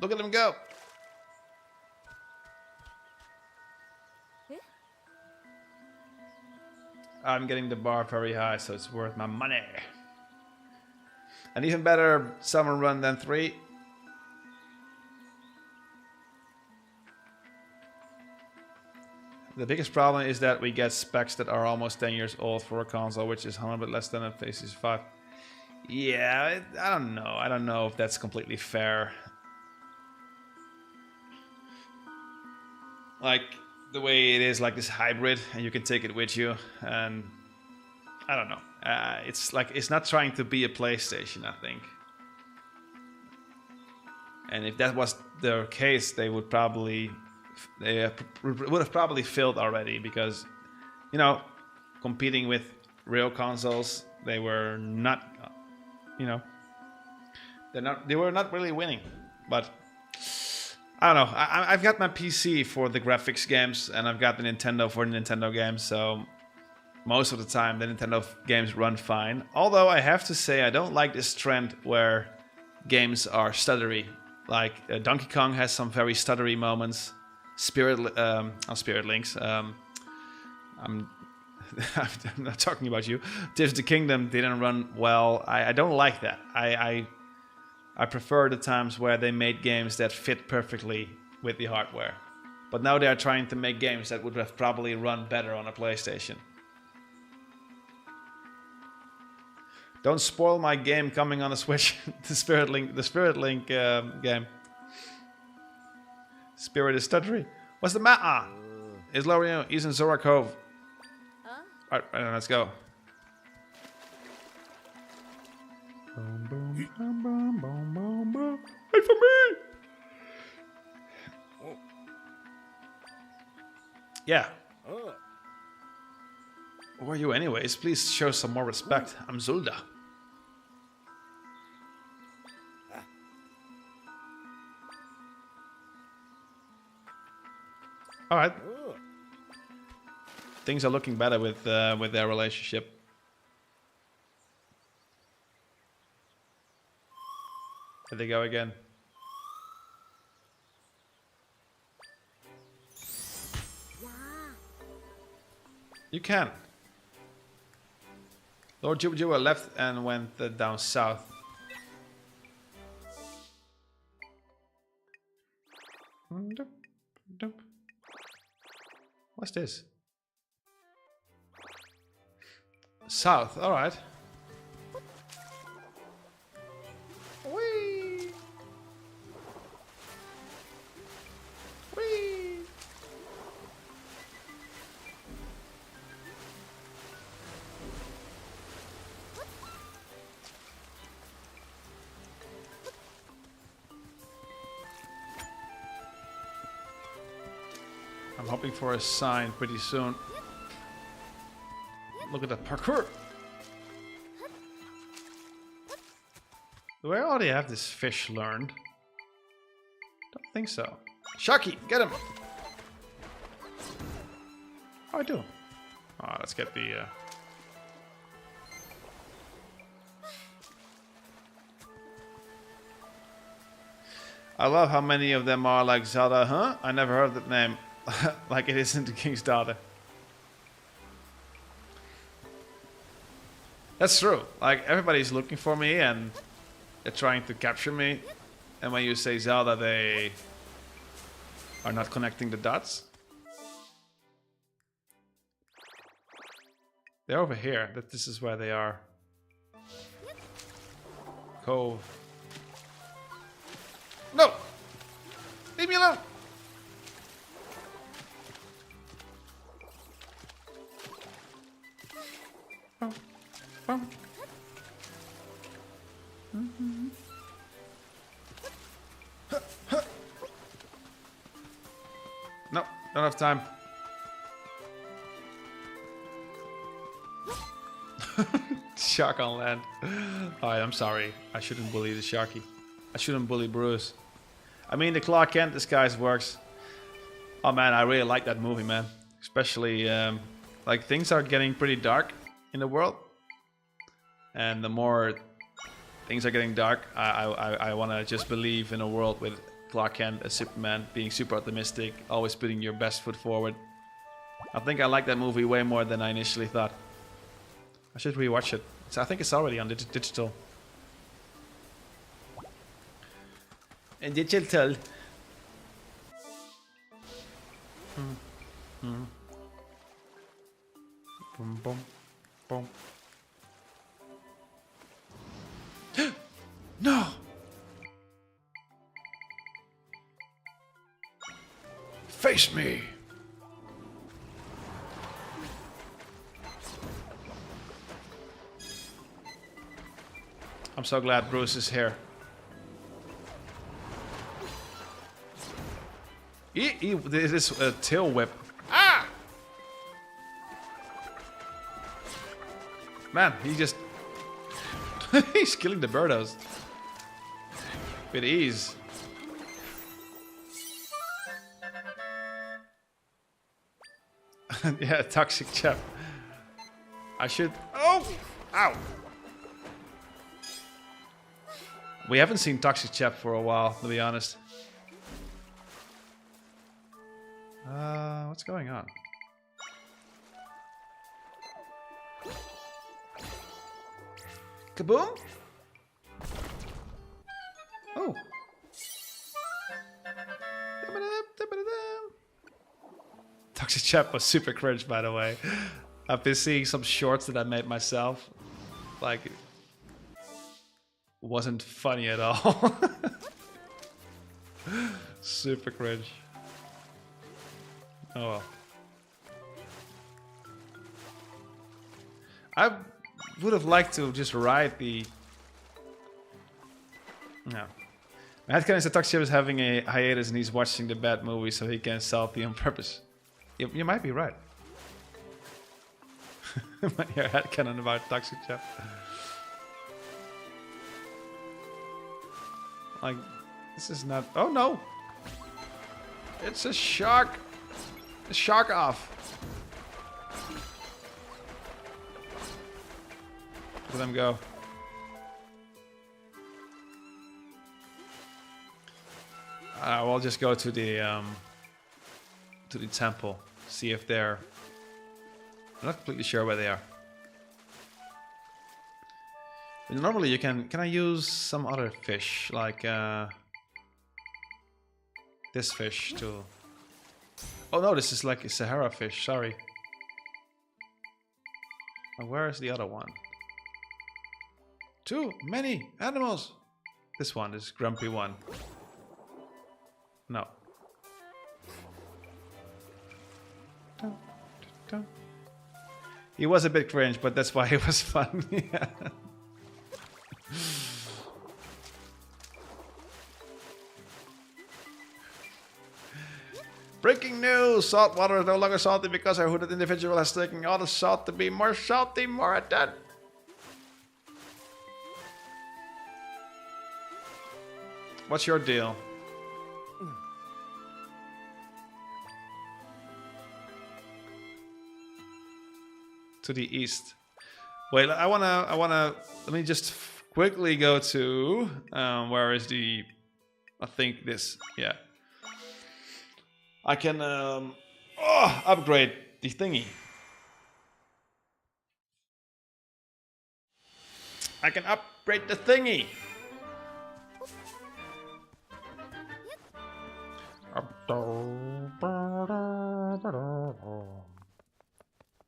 Look at him go. I'm getting the bar very high, so it's worth my money. An even better summer run than 3. The biggest problem is that we get specs that are almost 10 years old for a console, which is 100 less than a PlayStation 5. Yeah, I don't know. I don't know if that's completely fair. Like, the way it is, like this hybrid, and you can take it with you, and I don't know. It's like, it's not trying to be a PlayStation, I think. And if that was their case, they would have probably failed already, because, you know, competing with real consoles, they were not, you know, they were not really winning. But I don't know. I've got my PC for the graphics games, and I've got the Nintendo for the Nintendo games, so most of the time the Nintendo games run fine. Although I have to say, I don't like this trend where games are stuttery. Like, Donkey Kong has some very stuttery moments. Spirit Links. I'm not talking about you. Tears of the Kingdom didn't run well. I don't like that. I I prefer the times where they made games that fit perfectly with the hardware. But now they are trying to make games that would have probably run better on a PlayStation. Don't spoil my game coming on the Switch. the Spirit Link game. Spirit is stuttery. What's the matter? It's Lorien. He's in Zora Cove. Alright, let's go. Boom, boom, boom, boom, boom, boom, boom. Wait for me! Yeah. Who are you anyways? Please show some more respect. I'm Zelda. Alright. Things are looking better with their relationship. There they go again. You can. Lord Juba left and went down south. What's this? South, alright. Whee! Whee! I'm hoping for a sign pretty soon. Look at that parkour! Do I already have this fish learned? Don't think so. Sharky, get him! Oh, I do. Oh, let's get the... I love how many of them are like Zelda, huh? I never heard that name. Like it isn't the King's Daughter. That's true. Like everybody's looking for me and they're trying to capture me. And when you say Zelda, they are not connecting the dots. They're over here. This is where they are. Cove. No! Leave me alone! Oh. Oh. Mm-hmm. No, don't have time. Shark on land. Alright, I'm sorry. I shouldn't bully the Sharky. I shouldn't bully Bruce. I mean, the Clark Kent disguise works. Oh man, I really like that movie, man. Especially, like, things are getting pretty dark in the world. And the more things are getting dark, I want to just believe in a world with Clark Kent as Superman, being super optimistic, always putting your best foot forward. I think I like that movie way more than I initially thought. I should rewatch it. I think it's already on digital. And digital. Boom, boom, boom. No! Face me! I'm so glad Bruce is here. This is a tail whip. Ah! Man, he just... he's killing the birdos. With ease. Yeah, toxic chap. I should... Oh! Ow! We haven't seen Toxic Chap for a while, to be honest. What's going on? Kaboom! Oh. Toxic Chap was super cringe, by the way. I've been seeing some shorts that I made myself. Like, it wasn't funny at all. Super cringe. Oh well. I would have liked to just ride the... No. My headcanon is that Toxic Chap is having a hiatus and he's watching the bad movie so he can salty on purpose. You might be right. Your headcanon about Toxic Chap. Like, this is not... Oh no! It's a shark! A shark off! Let them go. We'll just go to the temple, see if they're... I'm not completely sure where they are. But normally you can I use some other fish, like this fish to... Oh no, this is like a Sahara fish, sorry. Where is the other one? Too many animals! This one, this grumpy one. No. He was a bit cringe, but that's why it was fun. Yeah. Breaking news! Salt water is no longer salty because our hooded individual has taken all the salt to be more salty, more dead. What's your deal? To the east. Wait, I wanna. Let me just quickly go to where is the? I think this. Yeah. I can upgrade the thingy. I can upgrade the thingy.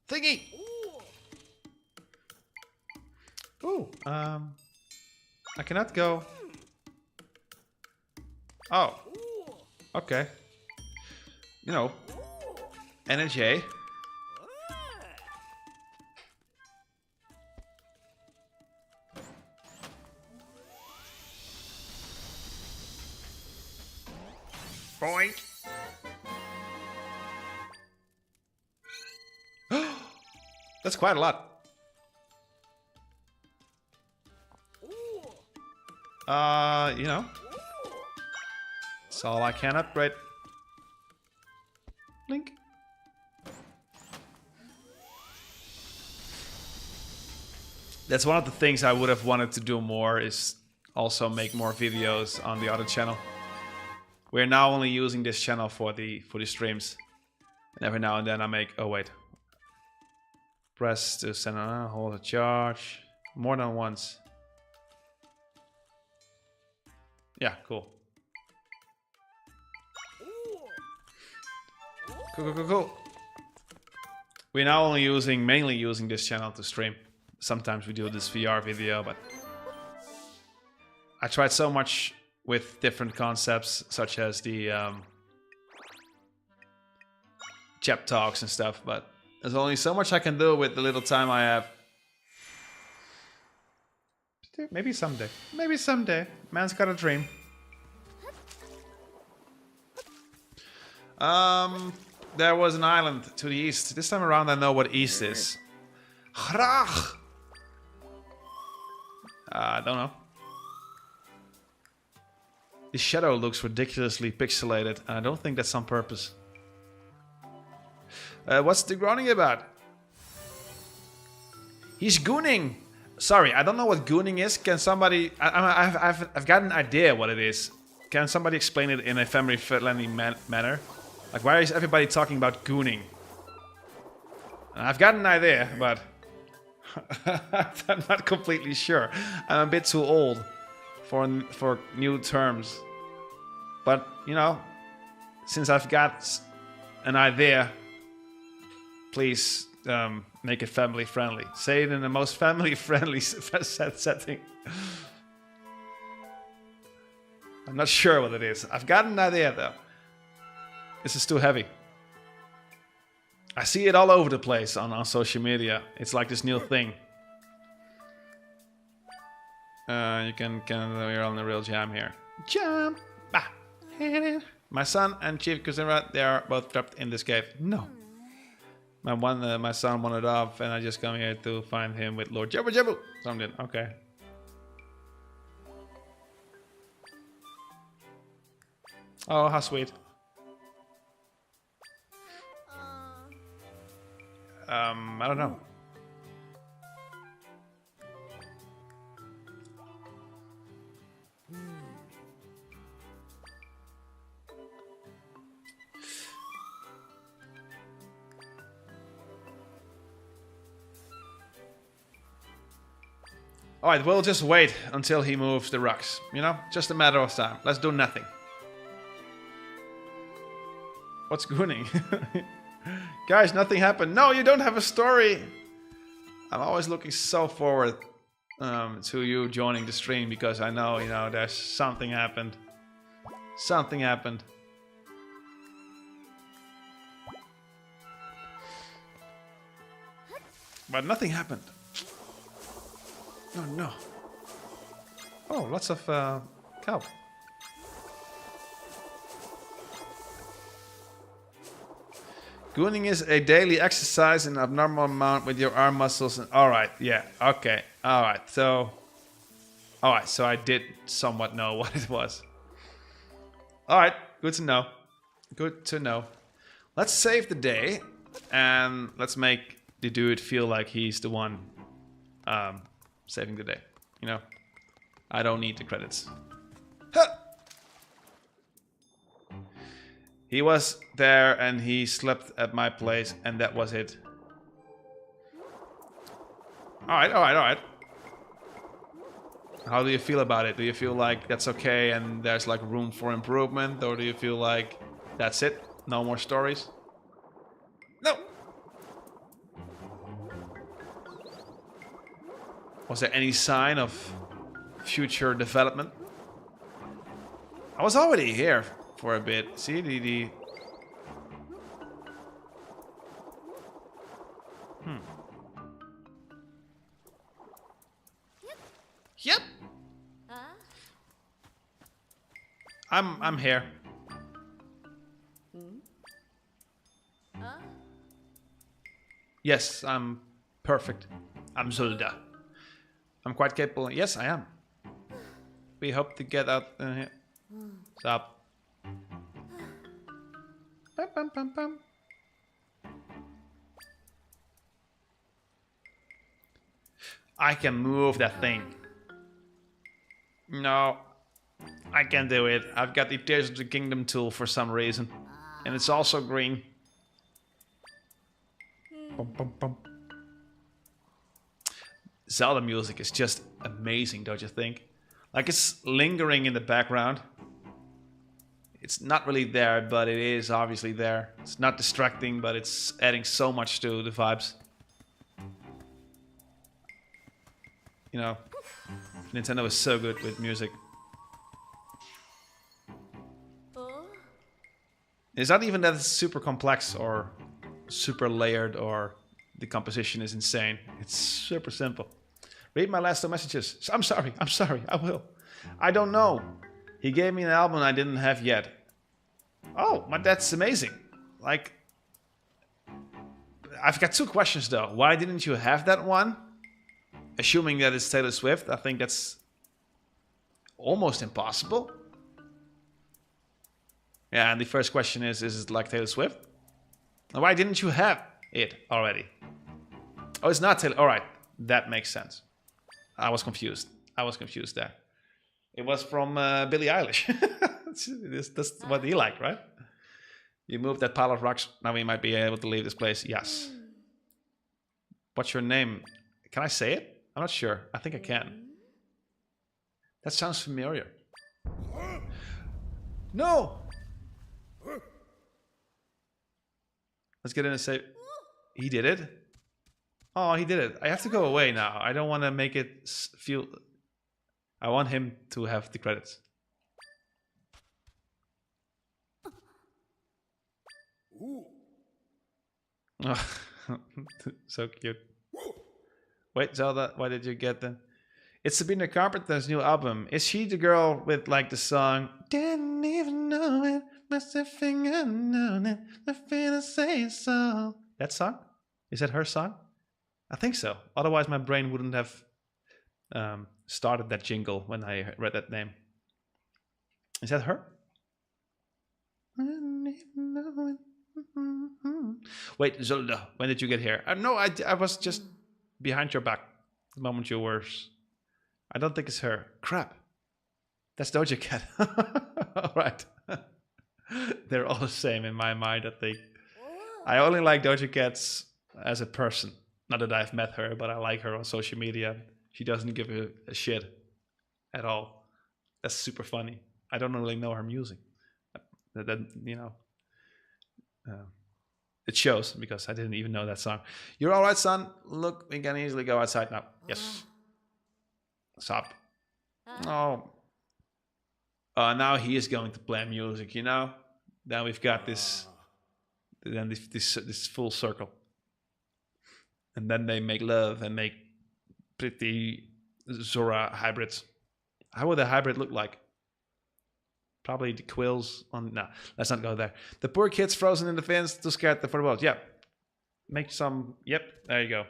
Thingy. Ooh, I cannot go. Oh, okay. You know, energy. Boink. That's quite a lot. You know, that's all I can upgrade. Link. That's one of the things I would have wanted to do more, is also make more videos on the other channel. We're now only using this channel for the streams. And every now and then I make... Oh wait. Press to send on, hold a charge. More than once. Yeah, cool. Cool. We're now only mainly using this channel to stream. Sometimes we do this VR video, but I tried so much with different concepts, such as the Chap talks and stuff, but there's only so much I can do with the little time I have. Maybe someday. Maybe someday. Man's got a dream. There was an island to the east. This time around I know what east is. Graag. I don't know. The shadow looks ridiculously pixelated, and I don't think that's on purpose. What's the groaning about? He's gooning. Sorry, I don't know what gooning is. Can somebody... I've got an idea what it is. Can somebody explain it in a family-friendly manner? Like, why is everybody talking about gooning? I've got an idea, but I'm not completely sure. I'm a bit too old for new terms. But you know, since I've got an idea, please make it family friendly. Say it in the most family friendly setting. I'm not sure what it is. I've got an idea though. This is too heavy. I see it all over the place on social media. It's like this new thing. You can we're on the real jam here. Jam. Bah. My son and Chief Kusira, they are both trapped in this cave. No. My son wandered off, and I just come here to find him with Lord Jabu Jabu. Something. Okay. Oh, how sweet. I don't know. Alright, we'll just wait until he moves the rocks. You know, just a matter of time. Let's do nothing. What's gooning? Guys, nothing happened. No, you don't have a story. I'm always looking so forward to you joining the stream because I know, you know, there's something happened. Something happened. But nothing happened. Oh no. Oh, lots of kelp. Gooning is a daily exercise in abnormal amount with your arm muscles. And alright, yeah, okay. Alright, so I did somewhat know what it was. Alright, good to know. Good to know. Let's save the day and let's make the dude feel like he's the one saving the day. You know? I don't need the credits. Huh. He was there and he slept at my place and that was it. Alright. How do you feel about it? Do you feel like that's okay and there's like room for improvement? Or do you feel like that's it? No more stories? No! Was there any sign of future development? I was already here for a bit. See the Yep. I'm here. Yes, I'm perfect. I'm Zelda. I'm quite capable. Yes, I am. We hope to get out here. Stop. Bum, bum, bum, bum. I can move that thing. No, I can't do it. I've got the Tears of the Kingdom tool for some reason. And it's also green. Bum, bum, bum. Zelda music is just amazing, don't you think? Like it's lingering in the background. It's not really there, but it is obviously there. It's not distracting, but it's adding so much to the vibes. You know, Nintendo is so good with music. It's not even that it's super complex or super layered or the composition is insane. It's super simple. Read my last two messages. I'm sorry, I will. I don't know. He gave me an album I didn't have yet. Oh, but that's amazing. Like, I've got two questions though. Why didn't you have that one? Assuming that it's Taylor Swift, I think that's almost impossible. Yeah, and the first question is it like Taylor Swift? Why didn't you have it already? Oh, it's not Taylor. Alright, that makes sense. I was confused there. It was from Billie Eilish. That's what he liked, right? You move that pile of rocks. Now we might be able to leave this place. Yes. What's your name? Can I say it? I'm not sure. I think I can. That sounds familiar. No! Let's get in and say... He did it? Oh, he did it. I have to go away now. I don't want to make it feel... I want him to have the credits. Oh, so cute. Wait, Zelda, why did you get them? It's Sabrina Carpenter's new album. Is she the girl with like the song Didn't even know it, must have finger known it, I feel to say so. That song? Is that her song? I think so. Otherwise my brain wouldn't have started that jingle when I read that name. Is that her? Wait, Zelda, when did you get here? No, I was just behind your back the moment you were... I don't think it's her. Crap. That's Doja Cat. All right. They're all the same in my mind, I think. I only like Doja Cat as a person. Not that I've met her, but I like her on social media. She doesn't give a shit at all. That's super funny. I don't really know her music. That you know, it shows because I didn't even know that song. You're all right, son. Look, we can easily go outside now. Yes. Stop. Oh. Now he is going to play music, you know? Now we've got this... Then this full circle. And then they make love and make pretty Zora hybrids. How would a hybrid look like? Probably the quills on... No, let's not go there. The poor kids frozen in the fence, too scared for the world. Yeah. Make some... Yep, there you go.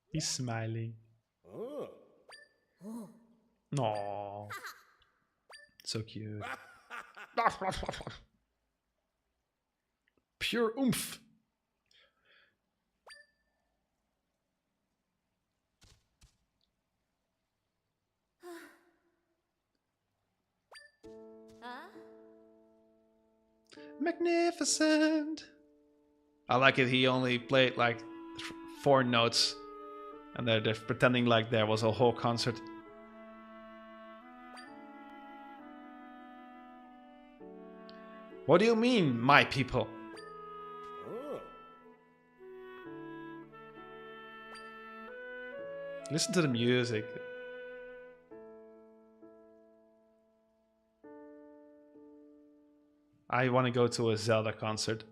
He's smiling. Aww. So cute. Pure oomph. Magnificent. I like it. He only played like 4 notes. And they're pretending like there was a whole concert. What do you mean, my people? Listen to the music. I want to go to a Zelda concert.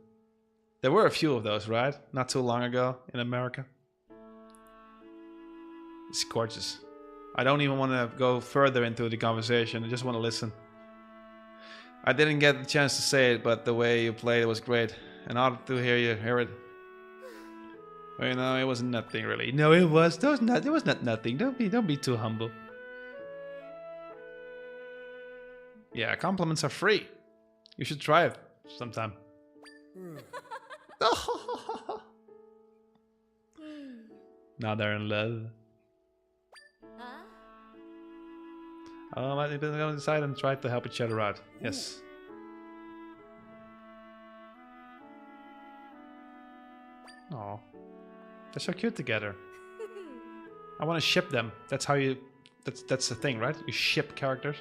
There were a few of those, right? Not too long ago in America. It's gorgeous. I don't even want to go further into the conversation. I just want to listen. I didn't get the chance to say it, but the way you played it was great. And odd to hear it. Well, you know, it was nothing really. No, it was. It was not nothing. Don't be too humble. Yeah, compliments are free. You should try it sometime. Now they're in love. Oh, but they're going inside and try to help each other out. Yes. Oh, they're so cute together. I want to ship them. That's how you. That's the thing, right? You ship characters.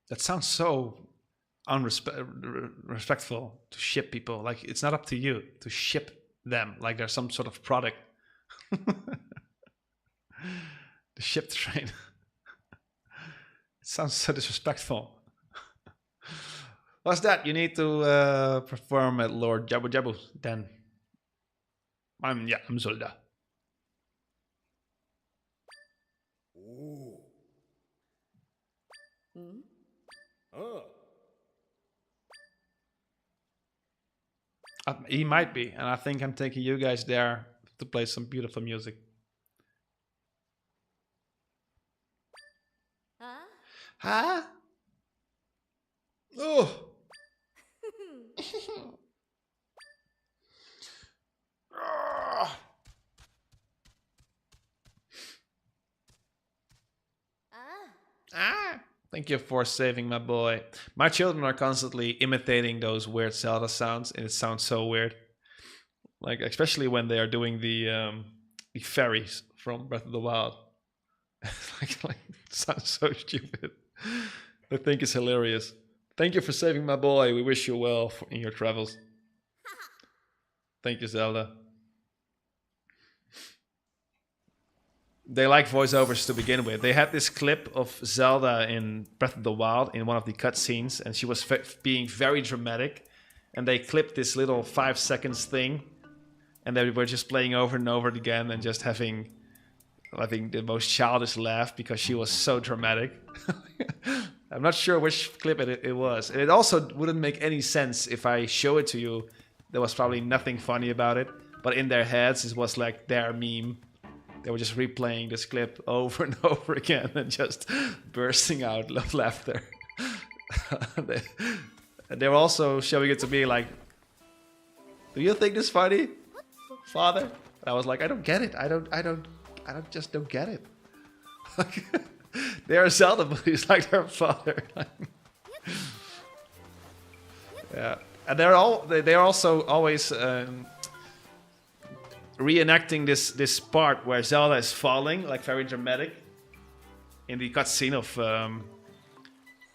That sounds so unrespectful to ship people. Like, it's not up to you to ship them like they're some sort of product. The ship train. It sounds so disrespectful. What's that? You need to perform at Lord Jabu Jabu. Then I'm Zelda. He might be, and I think I'm taking you guys there to play some beautiful music. Huh? Oh. Thank you for saving my boy. My children are constantly imitating those weird Zelda sounds, and it sounds so weird. Like especially when they are doing the fairies from Breath of the Wild. like it sounds so stupid. I think it's hilarious. Thank you for saving my boy. We wish you well in your travels. Thank you, Zelda. They like voiceovers to begin with. They had this clip of Zelda in Breath of the Wild in one of the cutscenes, and she was being very dramatic. And they clipped this little 5 seconds thing, and they were just playing over and over again and just having, I think, the most childish laugh because she was so dramatic. I'm not sure which clip it was. And it also wouldn't make any sense if I show it to you. There was probably nothing funny about it, but in their heads it was like their meme. They were just replaying this clip over and over again and just bursting out of laughter. They were also showing it to me like, do you think this is funny, Father? And I was like, I don't get it. I just don't get it. They are Zelda movies like their father. Yeah, and they're also always reenacting this part where Zelda is falling, like very dramatic, in the cutscene of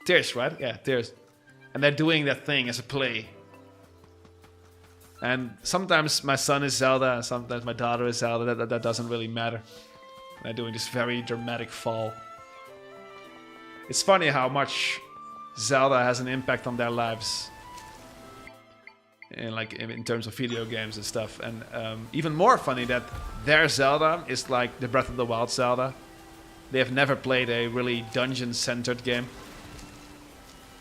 Tears, right? Yeah, Tears. And they're doing that thing as a play. And sometimes my son is Zelda, and sometimes my daughter is Zelda. That doesn't really matter. They're doing this very dramatic fall. It's funny how much Zelda has an impact on their lives. And like in terms of video games and stuff. And even more funny that their Zelda is like the Breath of the Wild Zelda. They have never played a really dungeon-centered game.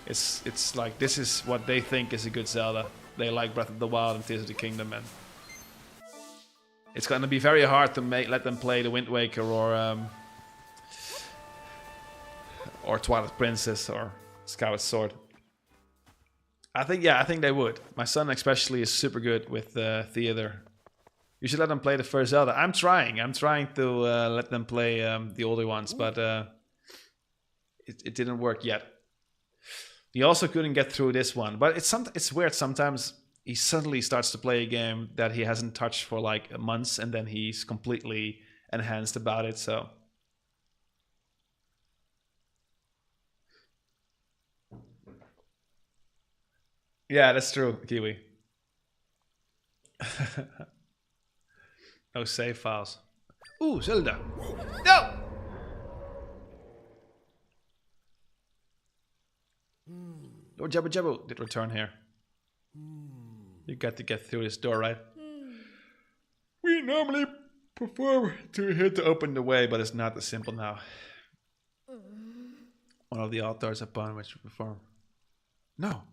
It's like this is what they think is a good Zelda. They like Breath of the Wild and Tears of the Kingdom, and it's gonna be very hard to let them play the Wind Waker or Twilight Princess or Skyward Sword. I think they would. My son especially is super good with theater. You should let them play the first Zelda. I'm trying to let them play the older ones, but it didn't work yet. He also couldn't get through this one, but it's weird. Sometimes he suddenly starts to play a game that he hasn't touched for like months, and then he's completely enhanced about it. So yeah, that's true, Kiwi. No save files. Ooh, Zelda. No! Lord Jabu Jabu did return here. You got to get through this door, right? We normally prefer to hit to open the way, but it's not as simple now. One of the altars upon which we perform. No.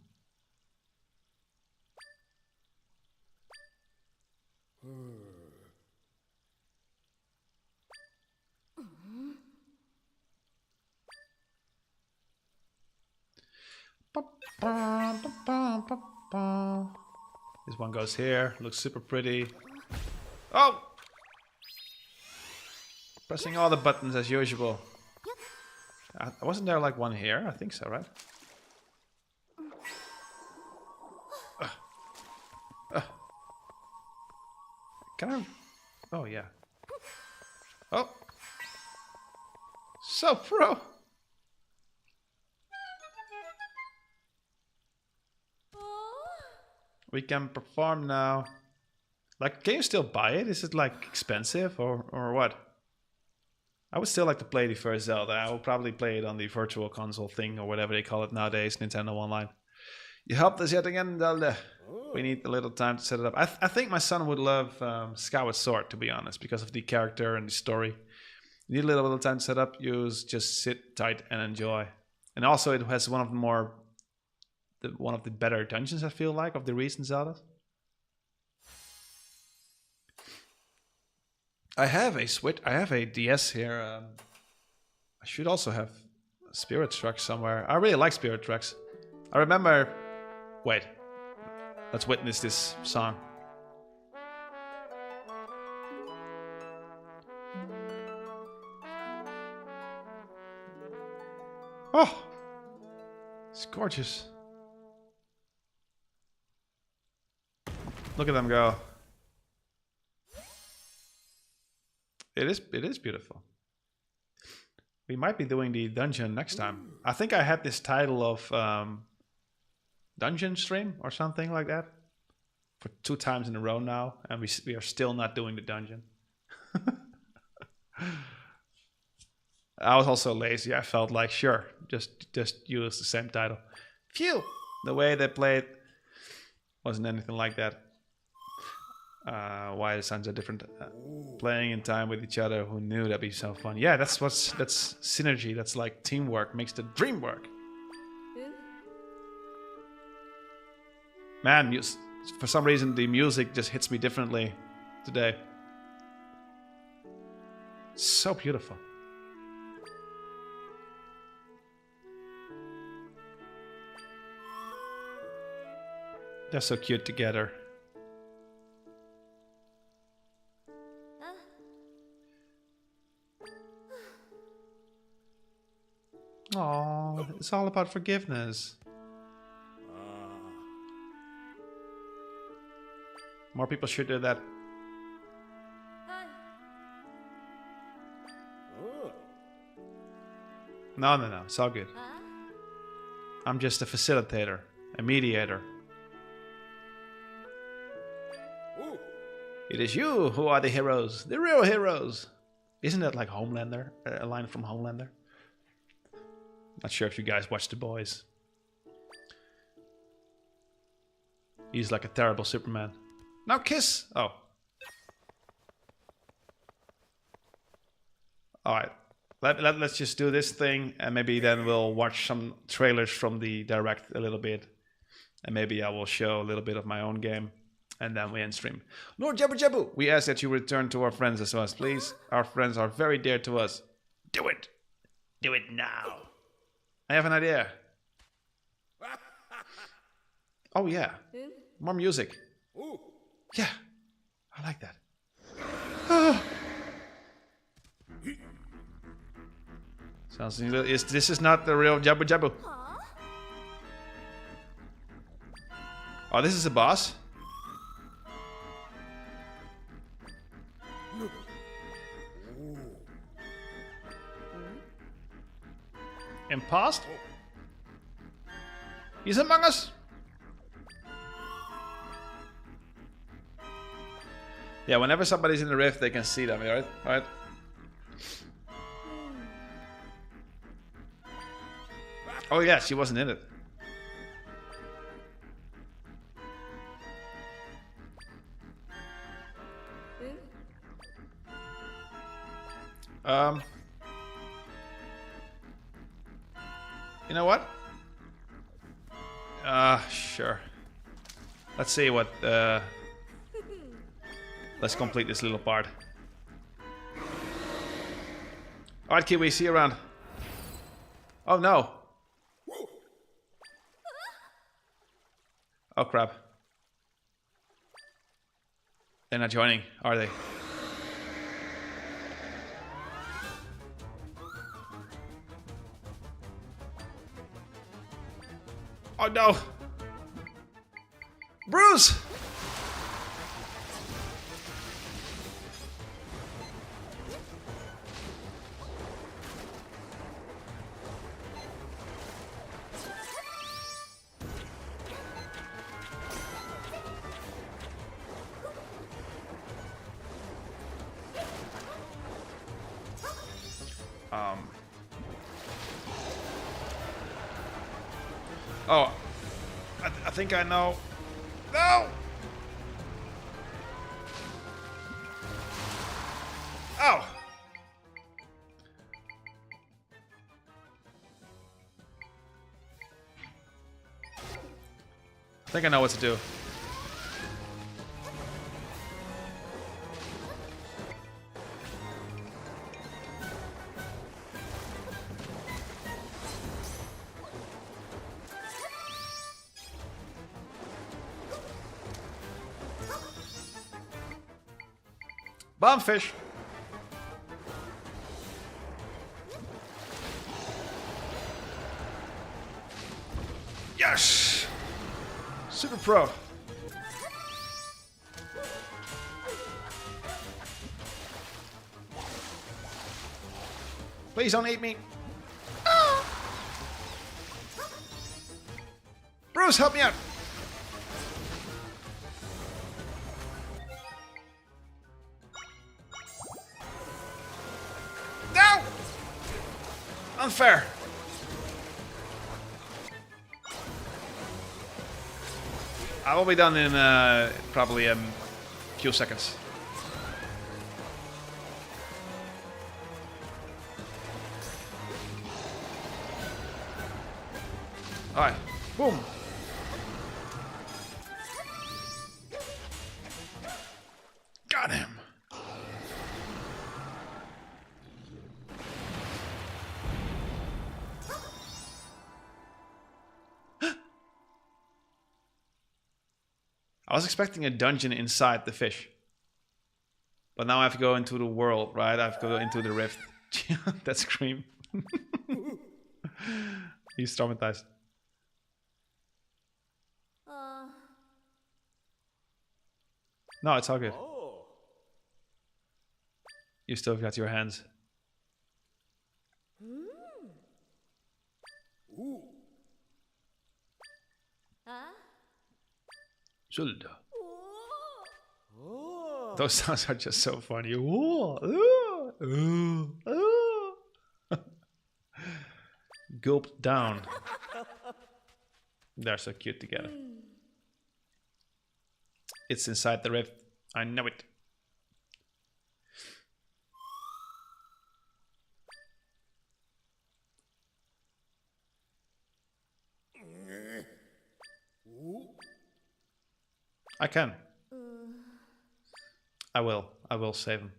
This one goes here, looks super pretty. Oh! Pressing all the buttons as usual. Wasn't there like one here? I think so, right? Can I? Oh, yeah. Oh! So pro! We can perform now. Like, can you still buy it? Is it like expensive or what? I would still like to play the first Zelda. I will probably play it on the virtual console thing or whatever they call it nowadays, Nintendo Online. You helped us yet again, Zelda. We need a little time to set it up. I think my son would love Skyward Sword, to be honest, because of the character and the story. You need a little bit of time to set up. Just sit tight and enjoy. And also, it has one of the better dungeons, I feel like, of the recent Zeldas. I have a Switch. I have a DS here. I should also have Spirit Tracks somewhere. I really like Spirit Tracks. I remember. Wait. Let's witness this song. Oh, It's gorgeous. Look at them go. It is beautiful. We might be doing the dungeon next time. I think I had this title of dungeon stream or something like that for 2 times in a row now, and we are still not doing the dungeon. I was also lazy. I felt like, sure, just use the same title. Phew! The way they played wasn't anything like that. Why the suns are different. Playing in time with each other. Who knew that'd be so fun? Yeah, that's synergy. That's like teamwork makes the dream work. Man, for some reason the music just hits me differently today. So beautiful. They're so cute together. Oh, it's all about forgiveness. More people should do that. No. It's all good. I'm just a facilitator, a mediator. It is you who are the heroes, the real heroes. Isn't that like Homelander? A line from Homelander? Not sure if you guys watch The Boys. He's like a terrible Superman. Now kiss! Oh. Alright. Let's just do this thing, and maybe then we'll watch some trailers from the Direct a little bit. And maybe I will show a little bit of my own game. And then we end stream. Lord Jabu Jabu, we ask that you return to our friends as well, please. Our friends are very dear to us. Do it. Do it now. I have an idea. Oh yeah. More music. Yeah. I like that. Sounds this is not the real Jabu Jabu. Oh, this is a boss? Impost? He's among us. Yeah, whenever somebody's in the rift, they can see them, right? Right? Oh yeah, she wasn't in it. You know what? Sure. Let's see what, let's complete this little part. Alright, Kiwi, see you around. Oh no. Oh crap. They're not joining, are they? Oh no! Bruce! Oh, I think I know. No! Oh! I think I know what to do. Bombfish. Yes! Super Pro. Please don't eat me. Bruce, help me out. No! Unfair. I will be done in probably a few seconds. Alright, boom. Got him. I was expecting a dungeon inside the fish. But now I have to go into the world, right? I have to go into the rift. That scream. He's traumatized. No, it's all good. You still got your hands. Zelda. Those sounds are just so funny. Gulped down. They're so cute together. It's inside the rift. I know it. I can. I will. I will save him.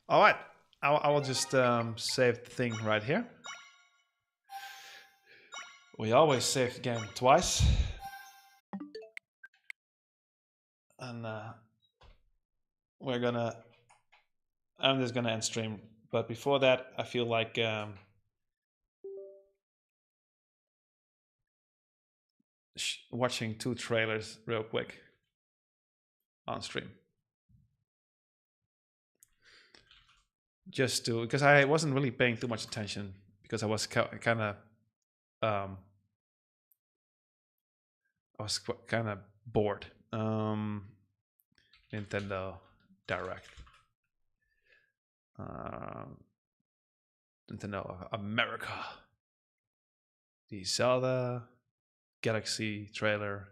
Alright. I will just save the thing right here. We always save the game twice. And we're gonna... I'm just gonna end stream. But before that, I feel like... watching 2 trailers real quick on stream. Just to, because I wasn't really paying too much attention because I was kind of bored. Nintendo Direct. Nintendo America. The Zelda Galaxy trailer.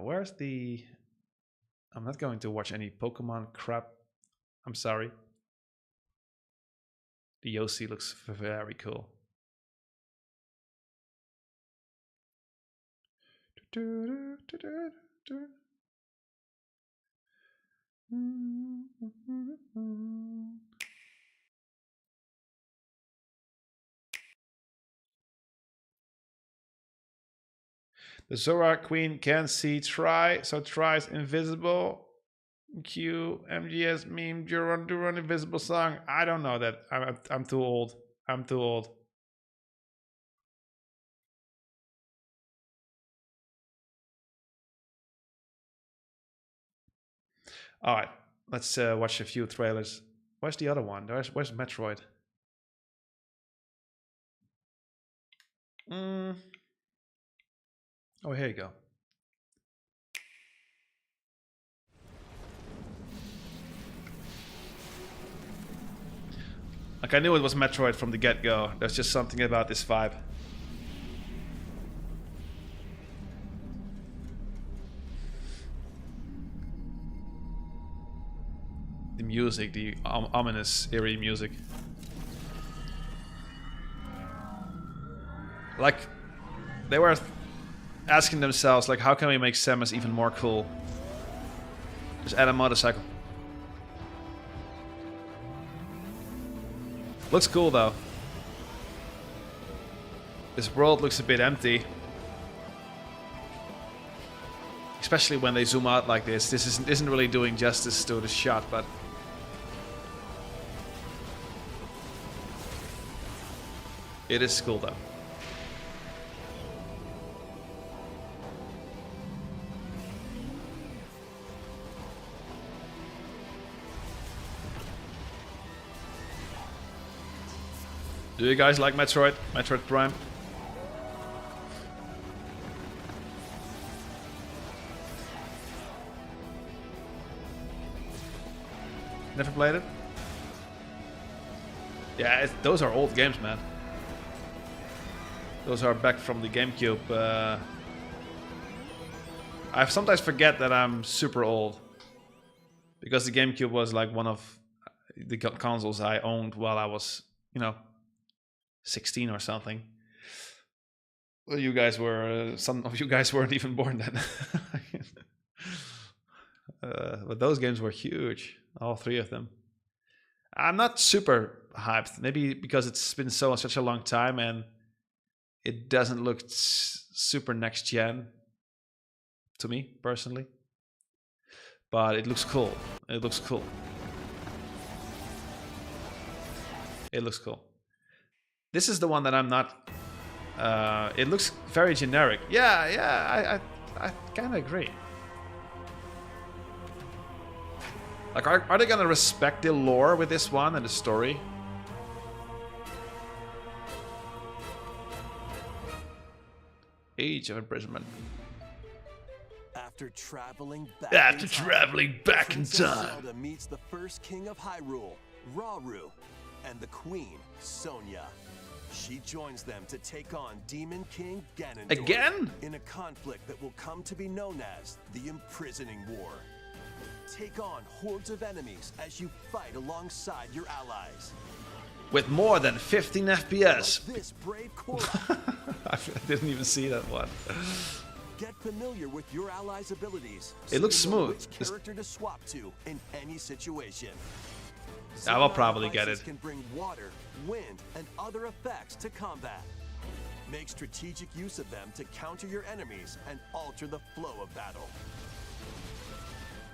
Where's the... I'm not going to watch any Pokemon crap. I'm sorry. The Yoshi looks very cool. The Zora Queen can see Try, so Try's invisible. Q, MGS meme, Duran invisible song. I don't know that. I'm too old. I'm too old. All right, let's watch a few trailers. Where's the other one? Where's Metroid? Oh, here you go. Like, I knew it was Metroid from the get-go. There's just something about this vibe. The music, the ominous, eerie music. Like, they were asking themselves, like, how can we make Samus even more cool? Just add a motorcycle. Looks cool though. This world looks a bit empty. Especially when they zoom out like this. This isn't really doing justice to the shot, but... It is cool though. Do you guys like Metroid? Metroid Prime? Never played it? Yeah, those are old games, man. Those are back from the GameCube. I sometimes forget that I'm super old. Because the GameCube was like one of the consoles I owned while I was, you know, 16 or something. Well, you guys were, some of you guys weren't even born then. But those games were huge, all three of them. I'm not super hyped, maybe because it's been such a long time and it doesn't look super next gen to me personally. But it looks cool. It looks cool. It looks cool. This is the one that I'm not. It looks very generic. Yeah, I kind of agree. Like, are they gonna respect the lore with this one and the story? Age of imprisonment. After traveling back in time, Zelda meets the first king of Hyrule, Rauru, and the queen, Sonia. She joins them to take on Demon King Ganondorf again in a conflict that will come to be known as the Imprisoning War. Take on hordes of enemies as you fight alongside your allies. with more than 15 FPS. Like this brave Korra. I didn't even see that one. Get familiar with your allies' abilities. It looks you know smooth. Which character to swap to in any situation. I will probably get it. Can bring water, wind, and other effects to combat. Make strategic use of them to counter your enemies and alter the flow of battle.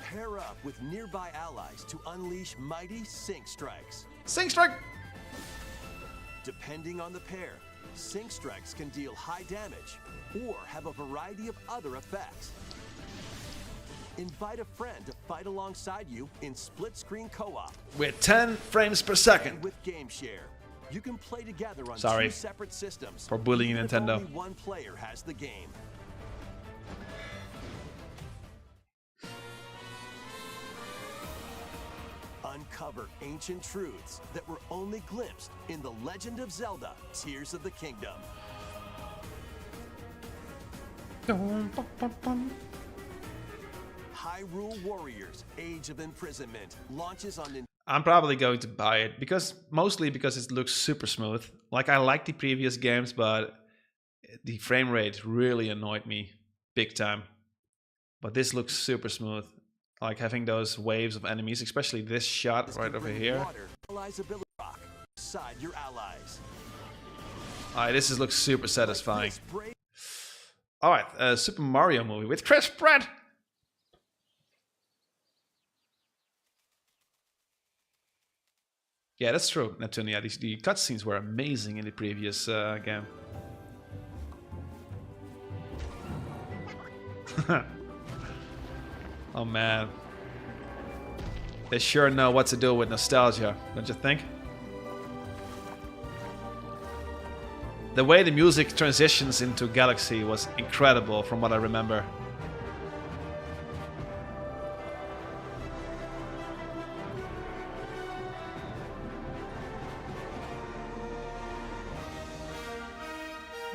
Pair up with nearby allies to unleash mighty sync strikes. Sync strike! Depending on the pair, sync strikes can deal high damage or have a variety of other effects. Invite a friend to fight alongside you in split-screen co-op. With 10 frames per second. And with Game Share, you can play together on Sorry two separate systems. for bullying even if Nintendo. Only one player has the game. Uncover ancient truths that were only glimpsed in The Legend of Zelda: Tears of the Kingdom. Hyrule Warriors: Age of Imprisonment launches on Nintendo. I'm probably going to buy it mostly because it looks super smooth. Like, I like the previous games, but the frame rate really annoyed me big time. But this looks super smooth. Like having those waves of enemies, especially this shot right over here. Water, allies ability rock, side your allies. Alright, looks super satisfying. Alright, Super Mario movie with Chris Pratt. Yeah, that's true, Neptune. Yeah, the cutscenes were amazing in the previous game. Oh man. They sure know what to do with nostalgia, don't you think? The way the music transitions into Galaxy was incredible from what I remember.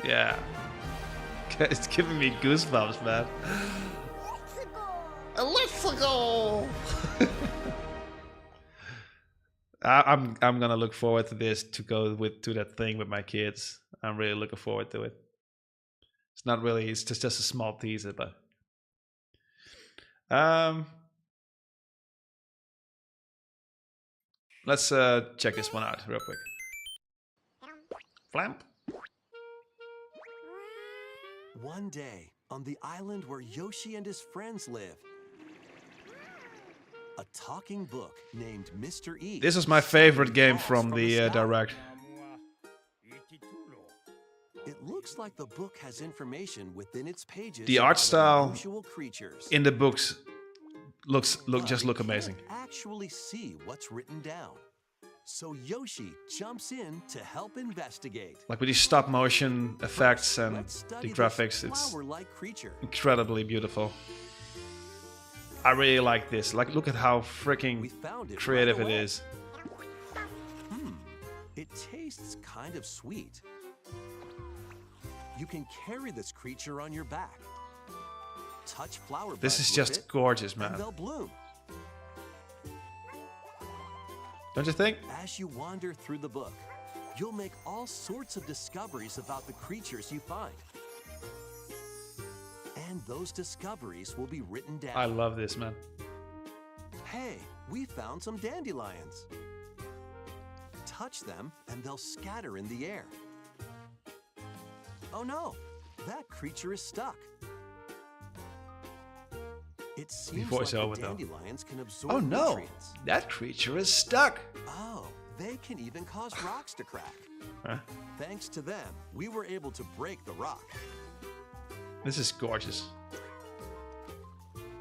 Yeah. It's giving me goosebumps, man. Let's go. I'm gonna look forward to this, to go to that thing with my kids. I'm really looking forward to it. It's not really, it's just a small teaser, but let's check this one out real quick. Flamp. One day, on the island where Yoshi and his friends live, a talking book named Mr. E. This is my favorite game from the Direct. looks like the book has information within its pages. The art about style unusual creatures. in the books look But it amazing. can't actually see what's written down. So Yoshi jumps in to help investigate. Like with these stop motion effects and Let's study the this graphics, it's flower-like creature. incredibly beautiful. I really like this. Like, look at how We freaking found it creative right it away. is. It tastes kind of sweet. You can carry this creature on your back. Touch flower This buds is with just it, gorgeous, and man. they'll bloom. Don't you think? As you wander through the book, you'll make all sorts of discoveries about the creatures you find. And those discoveries will be written down. I love this, man. Hey, we found some dandelions. Touch them and they'll scatter in the air. Oh no, that creature is stuck. It seems like the voiceover, though. dandelions can absorb Oh no, nutrients. that creature is stuck. Oh, they can even cause rocks to crack. Huh? Thanks to them, we were able to break the rock. This is gorgeous.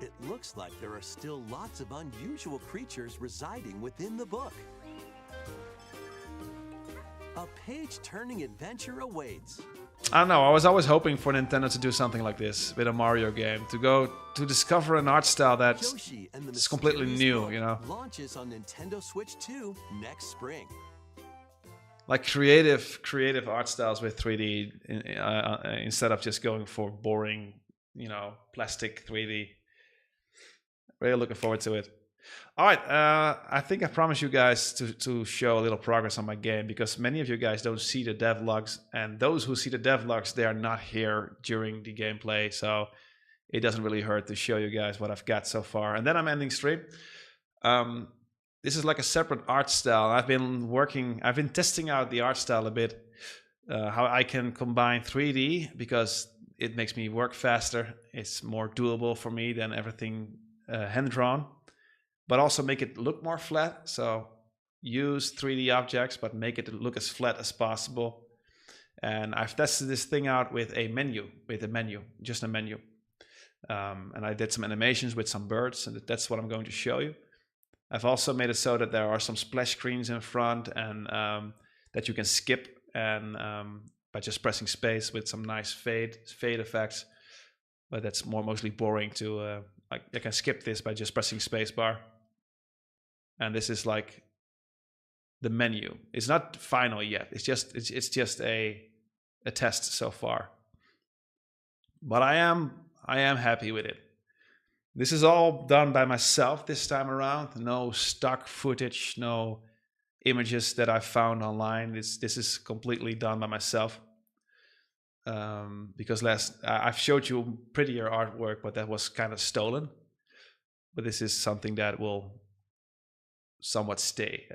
It looks like there are still lots of unusual creatures residing within the book. A page-turning adventure awaits. I don't know. I was always hoping for Nintendo to do something like this with a Mario game, to discover an art style that's Yoshi and the it's completely Mysterious new, Book you know, launches on Nintendo Switch 2 next spring. like creative art styles with 3D instead of just going for boring, you know, plastic 3D. Really looking forward to it. All right, I think I promised you guys to show a little progress on my game because many of you guys don't see the devlogs, and those who see the devlogs, they are not here during the gameplay, so it doesn't really hurt to show you guys what I've got so far. And then I'm ending stream. This is like a separate art style. I've been testing out the art style a bit, how I can combine 3D because it makes me work faster. It's more doable for me than everything hand-drawn. But also make it look more flat. So use 3D objects, but make it look as flat as possible. And I've tested this thing out with a menu, just a menu. And I did some animations with some birds, and that's what I'm going to show you. I've also made it so that there are some splash screens in front and that you can skip and by just pressing space with some nice fade effects. But that's mostly boring to, I can skip this by just pressing spacebar. And this is like the menu. It's not final yet. It's just a test so far. But I am happy with it. This is all done by myself this time around. No stock footage, no images that I found online. This is completely done by myself. Because I've showed you prettier artwork, but that was kind of stolen. But this is something that will somewhat stay.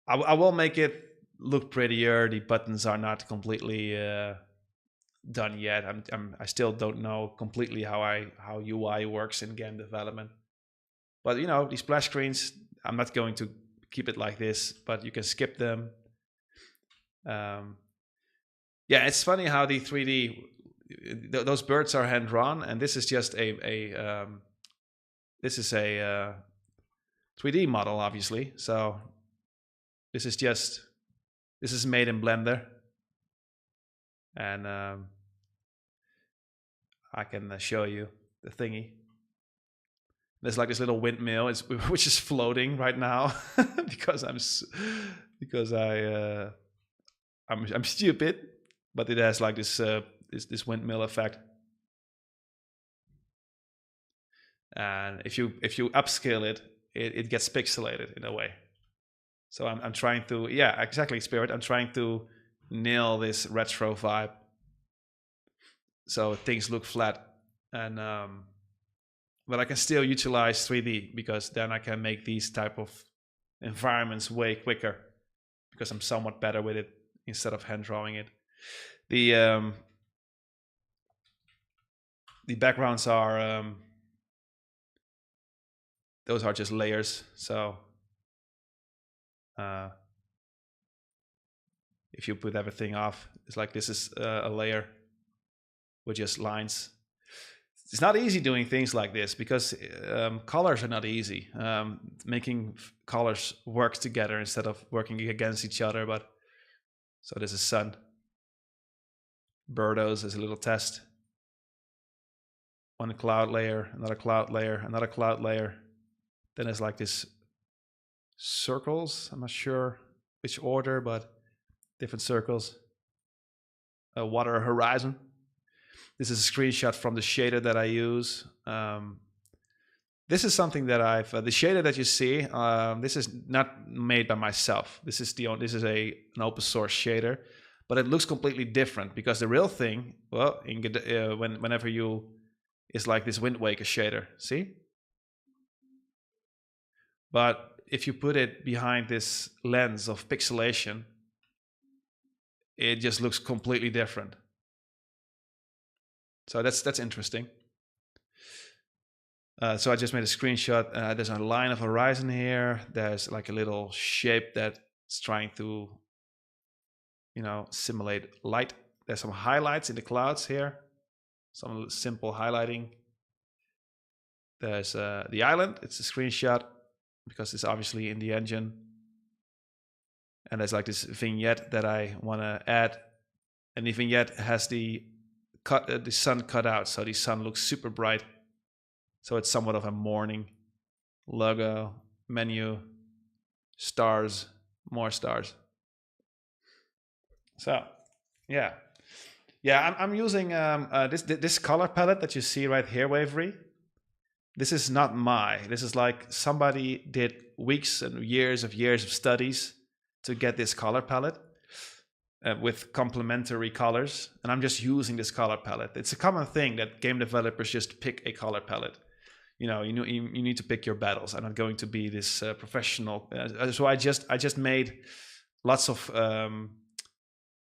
I will make it look prettier. The buttons are not completely done yet. I still don't know completely how UI works in game development. But you know, these splash screens, I'm not going to keep it like this, but you can skip them. Yeah, it's funny how the 3D, those birds are hand drawn, and this is just a 3D model, obviously. So this is made in Blender, and I can show you the thingy. There's like this little windmill, which is floating right now because I'm stupid, but it has like this windmill effect. And if you upscale it, it gets pixelated in a way. So I'm trying to, yeah, exactly, Spirit. I'm trying to nail this retro vibe, so things look flat, and but I can still utilize 3D because then I can make these type of environments way quicker because I'm somewhat better with it instead of hand drawing it. The backgrounds are those are just layers. So if you put everything off. It's like this is a layer with just lines. It's not easy doing things like this because colors are not easy. Making colors work together instead of working against each other. But so this is sun. Birdos is a little test. One cloud layer, another cloud layer, another cloud layer. Then it's like this circles. I'm not sure which order, but different circles. A water horizon. This is a screenshot from the shader that I use. This is something that I've the shader that you see. This is not made by myself. This is an open source shader, but it looks completely different because the real thing, well, whenever you is like this Wind Waker shader. See, but if you put it behind this lens of pixelation, it just looks completely different. So that's interesting. So I just made a screenshot. There's a line of horizon here. There's like a little shape that's trying to, simulate light. There's some highlights in the clouds here. Some simple highlighting. There's the island. It's a screenshot because it's obviously in the engine. And there's like this vignette that I want to add. And the vignette has the sun cut out. So the sun looks super bright. So it's somewhat of a morning. Logo, menu, stars, more stars. So, yeah. I'm using this color palette that you see right here, Wavery. This is not this is like somebody did weeks and years of studies to get this color palette with complementary colors. And I'm just using this color palette. It's a common thing that game developers just pick a color palette. You need to pick your battles. I'm not going to be this professional. So I just made lots of.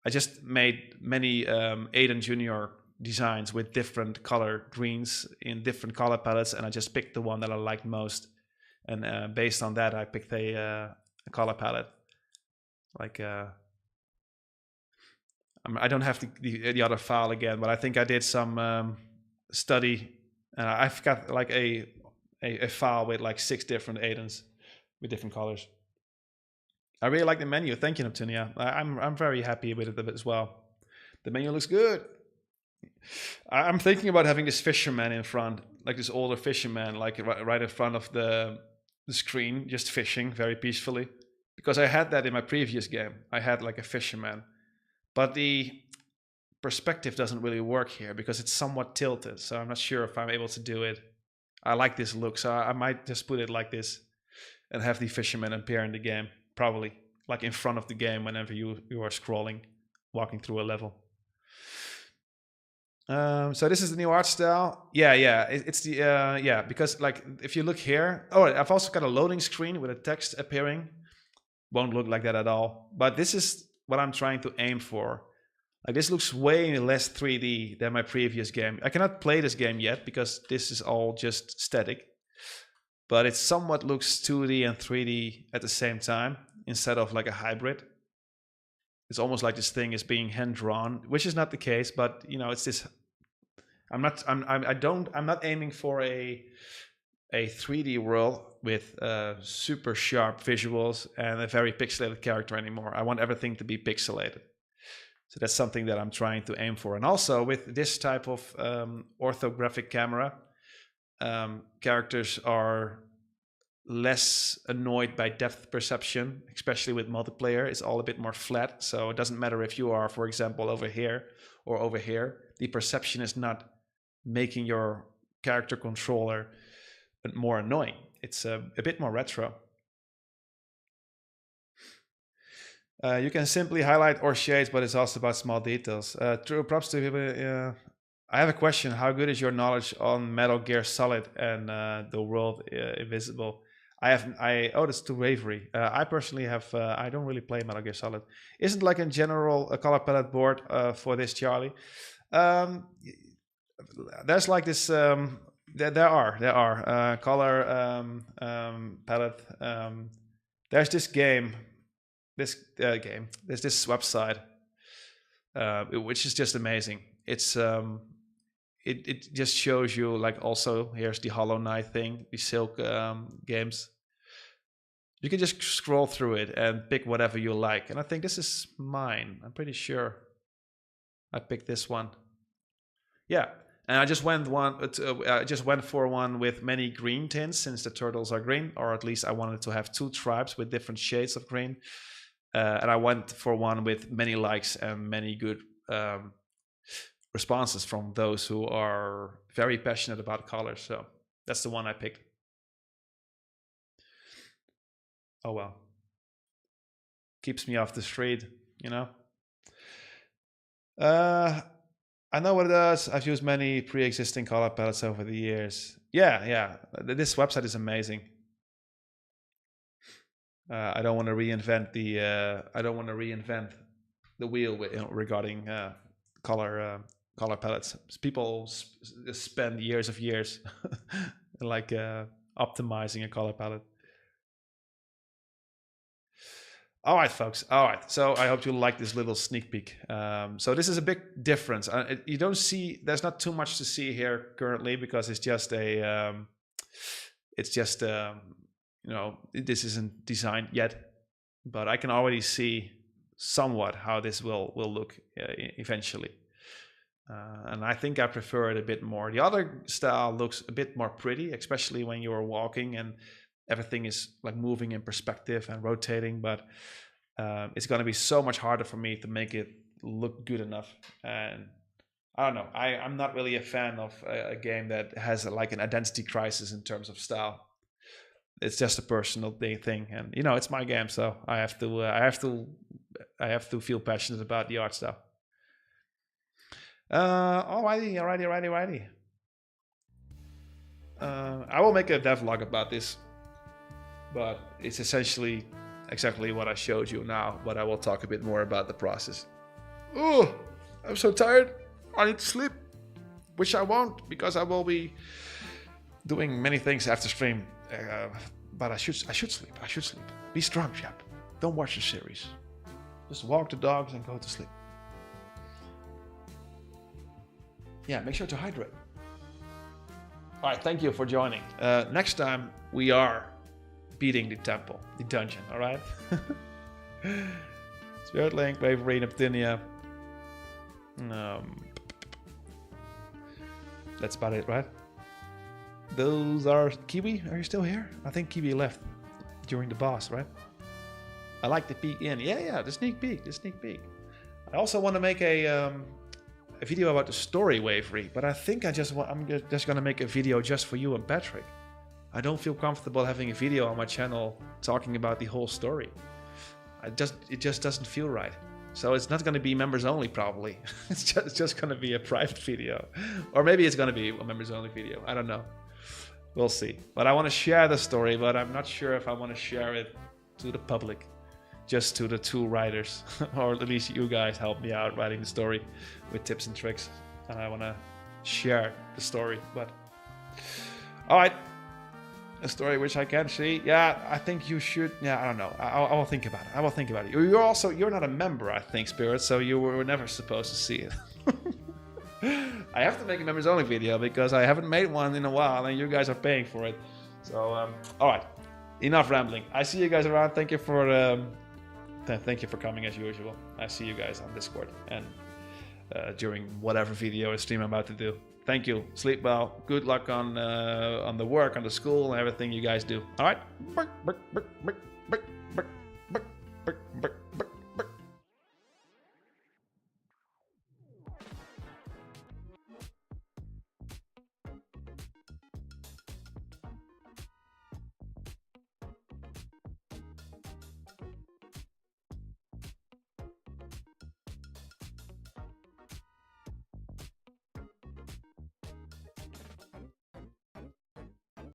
I just made many Aiden Junior designs with different color greens in different color palettes, and I just picked the one that I liked most. And based on that, I picked a color palette. Like I don't have the other file again, but I think I did some study. I've got like a file with like 6 different Aidens with different colors. I really like the menu. Thank you, Neptunia. I'm very happy with it as well. The menu looks good. I'm thinking about having this fisherman in front, like this older fisherman, like right in front of the screen, just fishing very peacefully. Because I had that in my previous game. I had like a fisherman. But the perspective doesn't really work here because it's somewhat tilted. So I'm not sure if I'm able to do it. I like this look, so I might just put it like this and have the fisherman appear in the game, probably like in front of the game whenever you are scrolling, walking through a level. So this is the new art style. It's the because like if you look here, I've also got a loading screen with a text appearing. Won't look like that at all, but this is what I'm trying to aim for. Like this looks way less 3D than my previous game. I cannot play this game yet because this is all just static, but it somewhat looks 2D and 3D at the same time instead of like a hybrid. It's almost like this thing is being hand drawn, which is not the case, but it's this. I'm not aiming for a 3D world with super sharp visuals and a very pixelated character anymore. I want everything to be pixelated. So that's something that I'm trying to aim for. And also with this type of orthographic camera, characters are less annoyed by depth perception, especially with multiplayer. It's all a bit more flat. So it doesn't matter if you are, for example, over here or over here. The perception is not making your character controller more annoying. It's a bit more retro. You can simply highlight or shades, but it's also about small details. True, props to people. I have a question. How good is your knowledge on Metal Gear Solid and the world Invisible? That's too wavery. I personally have. I don't really play Metal Gear Solid. Isn't like in general a color palette board for this, Charlie? There's like this. There are color palette. There's this game. this game. There's this website, which is just amazing. It's it just shows you, like, also here's the Hollow Knight thing, the Silk games. You can just scroll through it and pick whatever you like. And I think this is mine. I'm pretty sure I picked this one. Yeah, and I just went for one with many green tints, since the turtles are green, or at least I wanted to have 2 tribes with different shades of green. And I went for one with many likes and many good responses from those who are very passionate about colors. So that's the one I picked. Oh well. Keeps me off the street, you know. I know what it does. I've used many pre-existing color palettes over the years. Yeah. This website is amazing. I don't want to reinvent the wheel regarding color palettes. People spend years like optimizing a color palette. All right, folks. All right. So I hope you like this little sneak peek. So this is a big difference. You don't see. There's not too much to see here currently, because it's just this isn't designed yet. But I can already see somewhat how this will look eventually. And I think I prefer it a bit more. The other style looks a bit more pretty, especially when you are walking and everything is like moving in perspective and rotating. But it's going to be so much harder for me to make it look good enough. And I don't know. I'm not really a fan of a game that has like an identity crisis in terms of style. It's just a personal thing, and it's my game, so I have to feel passionate about the art style. Alrighty. I will make a devlog about this, but it's essentially exactly what I showed you now, but I will talk a bit more about the process. Oh, I'm so tired. I need to sleep, which I won't, because I will be doing many things after stream. But I should sleep. Be strong, Chap. Don't watch the series. Just walk the dogs and go to sleep. Yeah, make sure to hydrate. All right, thank you for joining. Next time we are beating the temple, the dungeon. All right. Spirit Link, Bravery, Neptunia. That's about it, right? Those are Kiwi. Are you still here? I think Kiwi left during the boss, right? I like the peek in. Yeah, the sneak peek. I also want to make a video about the story wavery, but I think I'm just gonna make a video just for you and Patrick. I don't feel comfortable having a video on my channel talking about the whole story. It just doesn't feel right. So it's not going to be members only, probably. It's just going to be a private video, or maybe it's going to be a members only video. I don't know. We'll see. But I want to share the story, but I'm not sure if I want to share it to the public, just to the 2 writers, or at least you guys help me out writing the story with tips and tricks, and I want to share the story. But all right, a story which I can see. Yeah, I think you should. Yeah, I don't know. I will think about it. You're not a member, I think, Spirit, so you were never supposed to see it. I have to make a members only video because I haven't made one in a while, and you guys are paying for it. So all right, enough rambling. I see you guys around. Thank you for coming as usual. I see you guys on Discord and during whatever video or stream I'm about to do. Thank you. Sleep well. Good luck on the work, on the school, and everything you guys do. All right.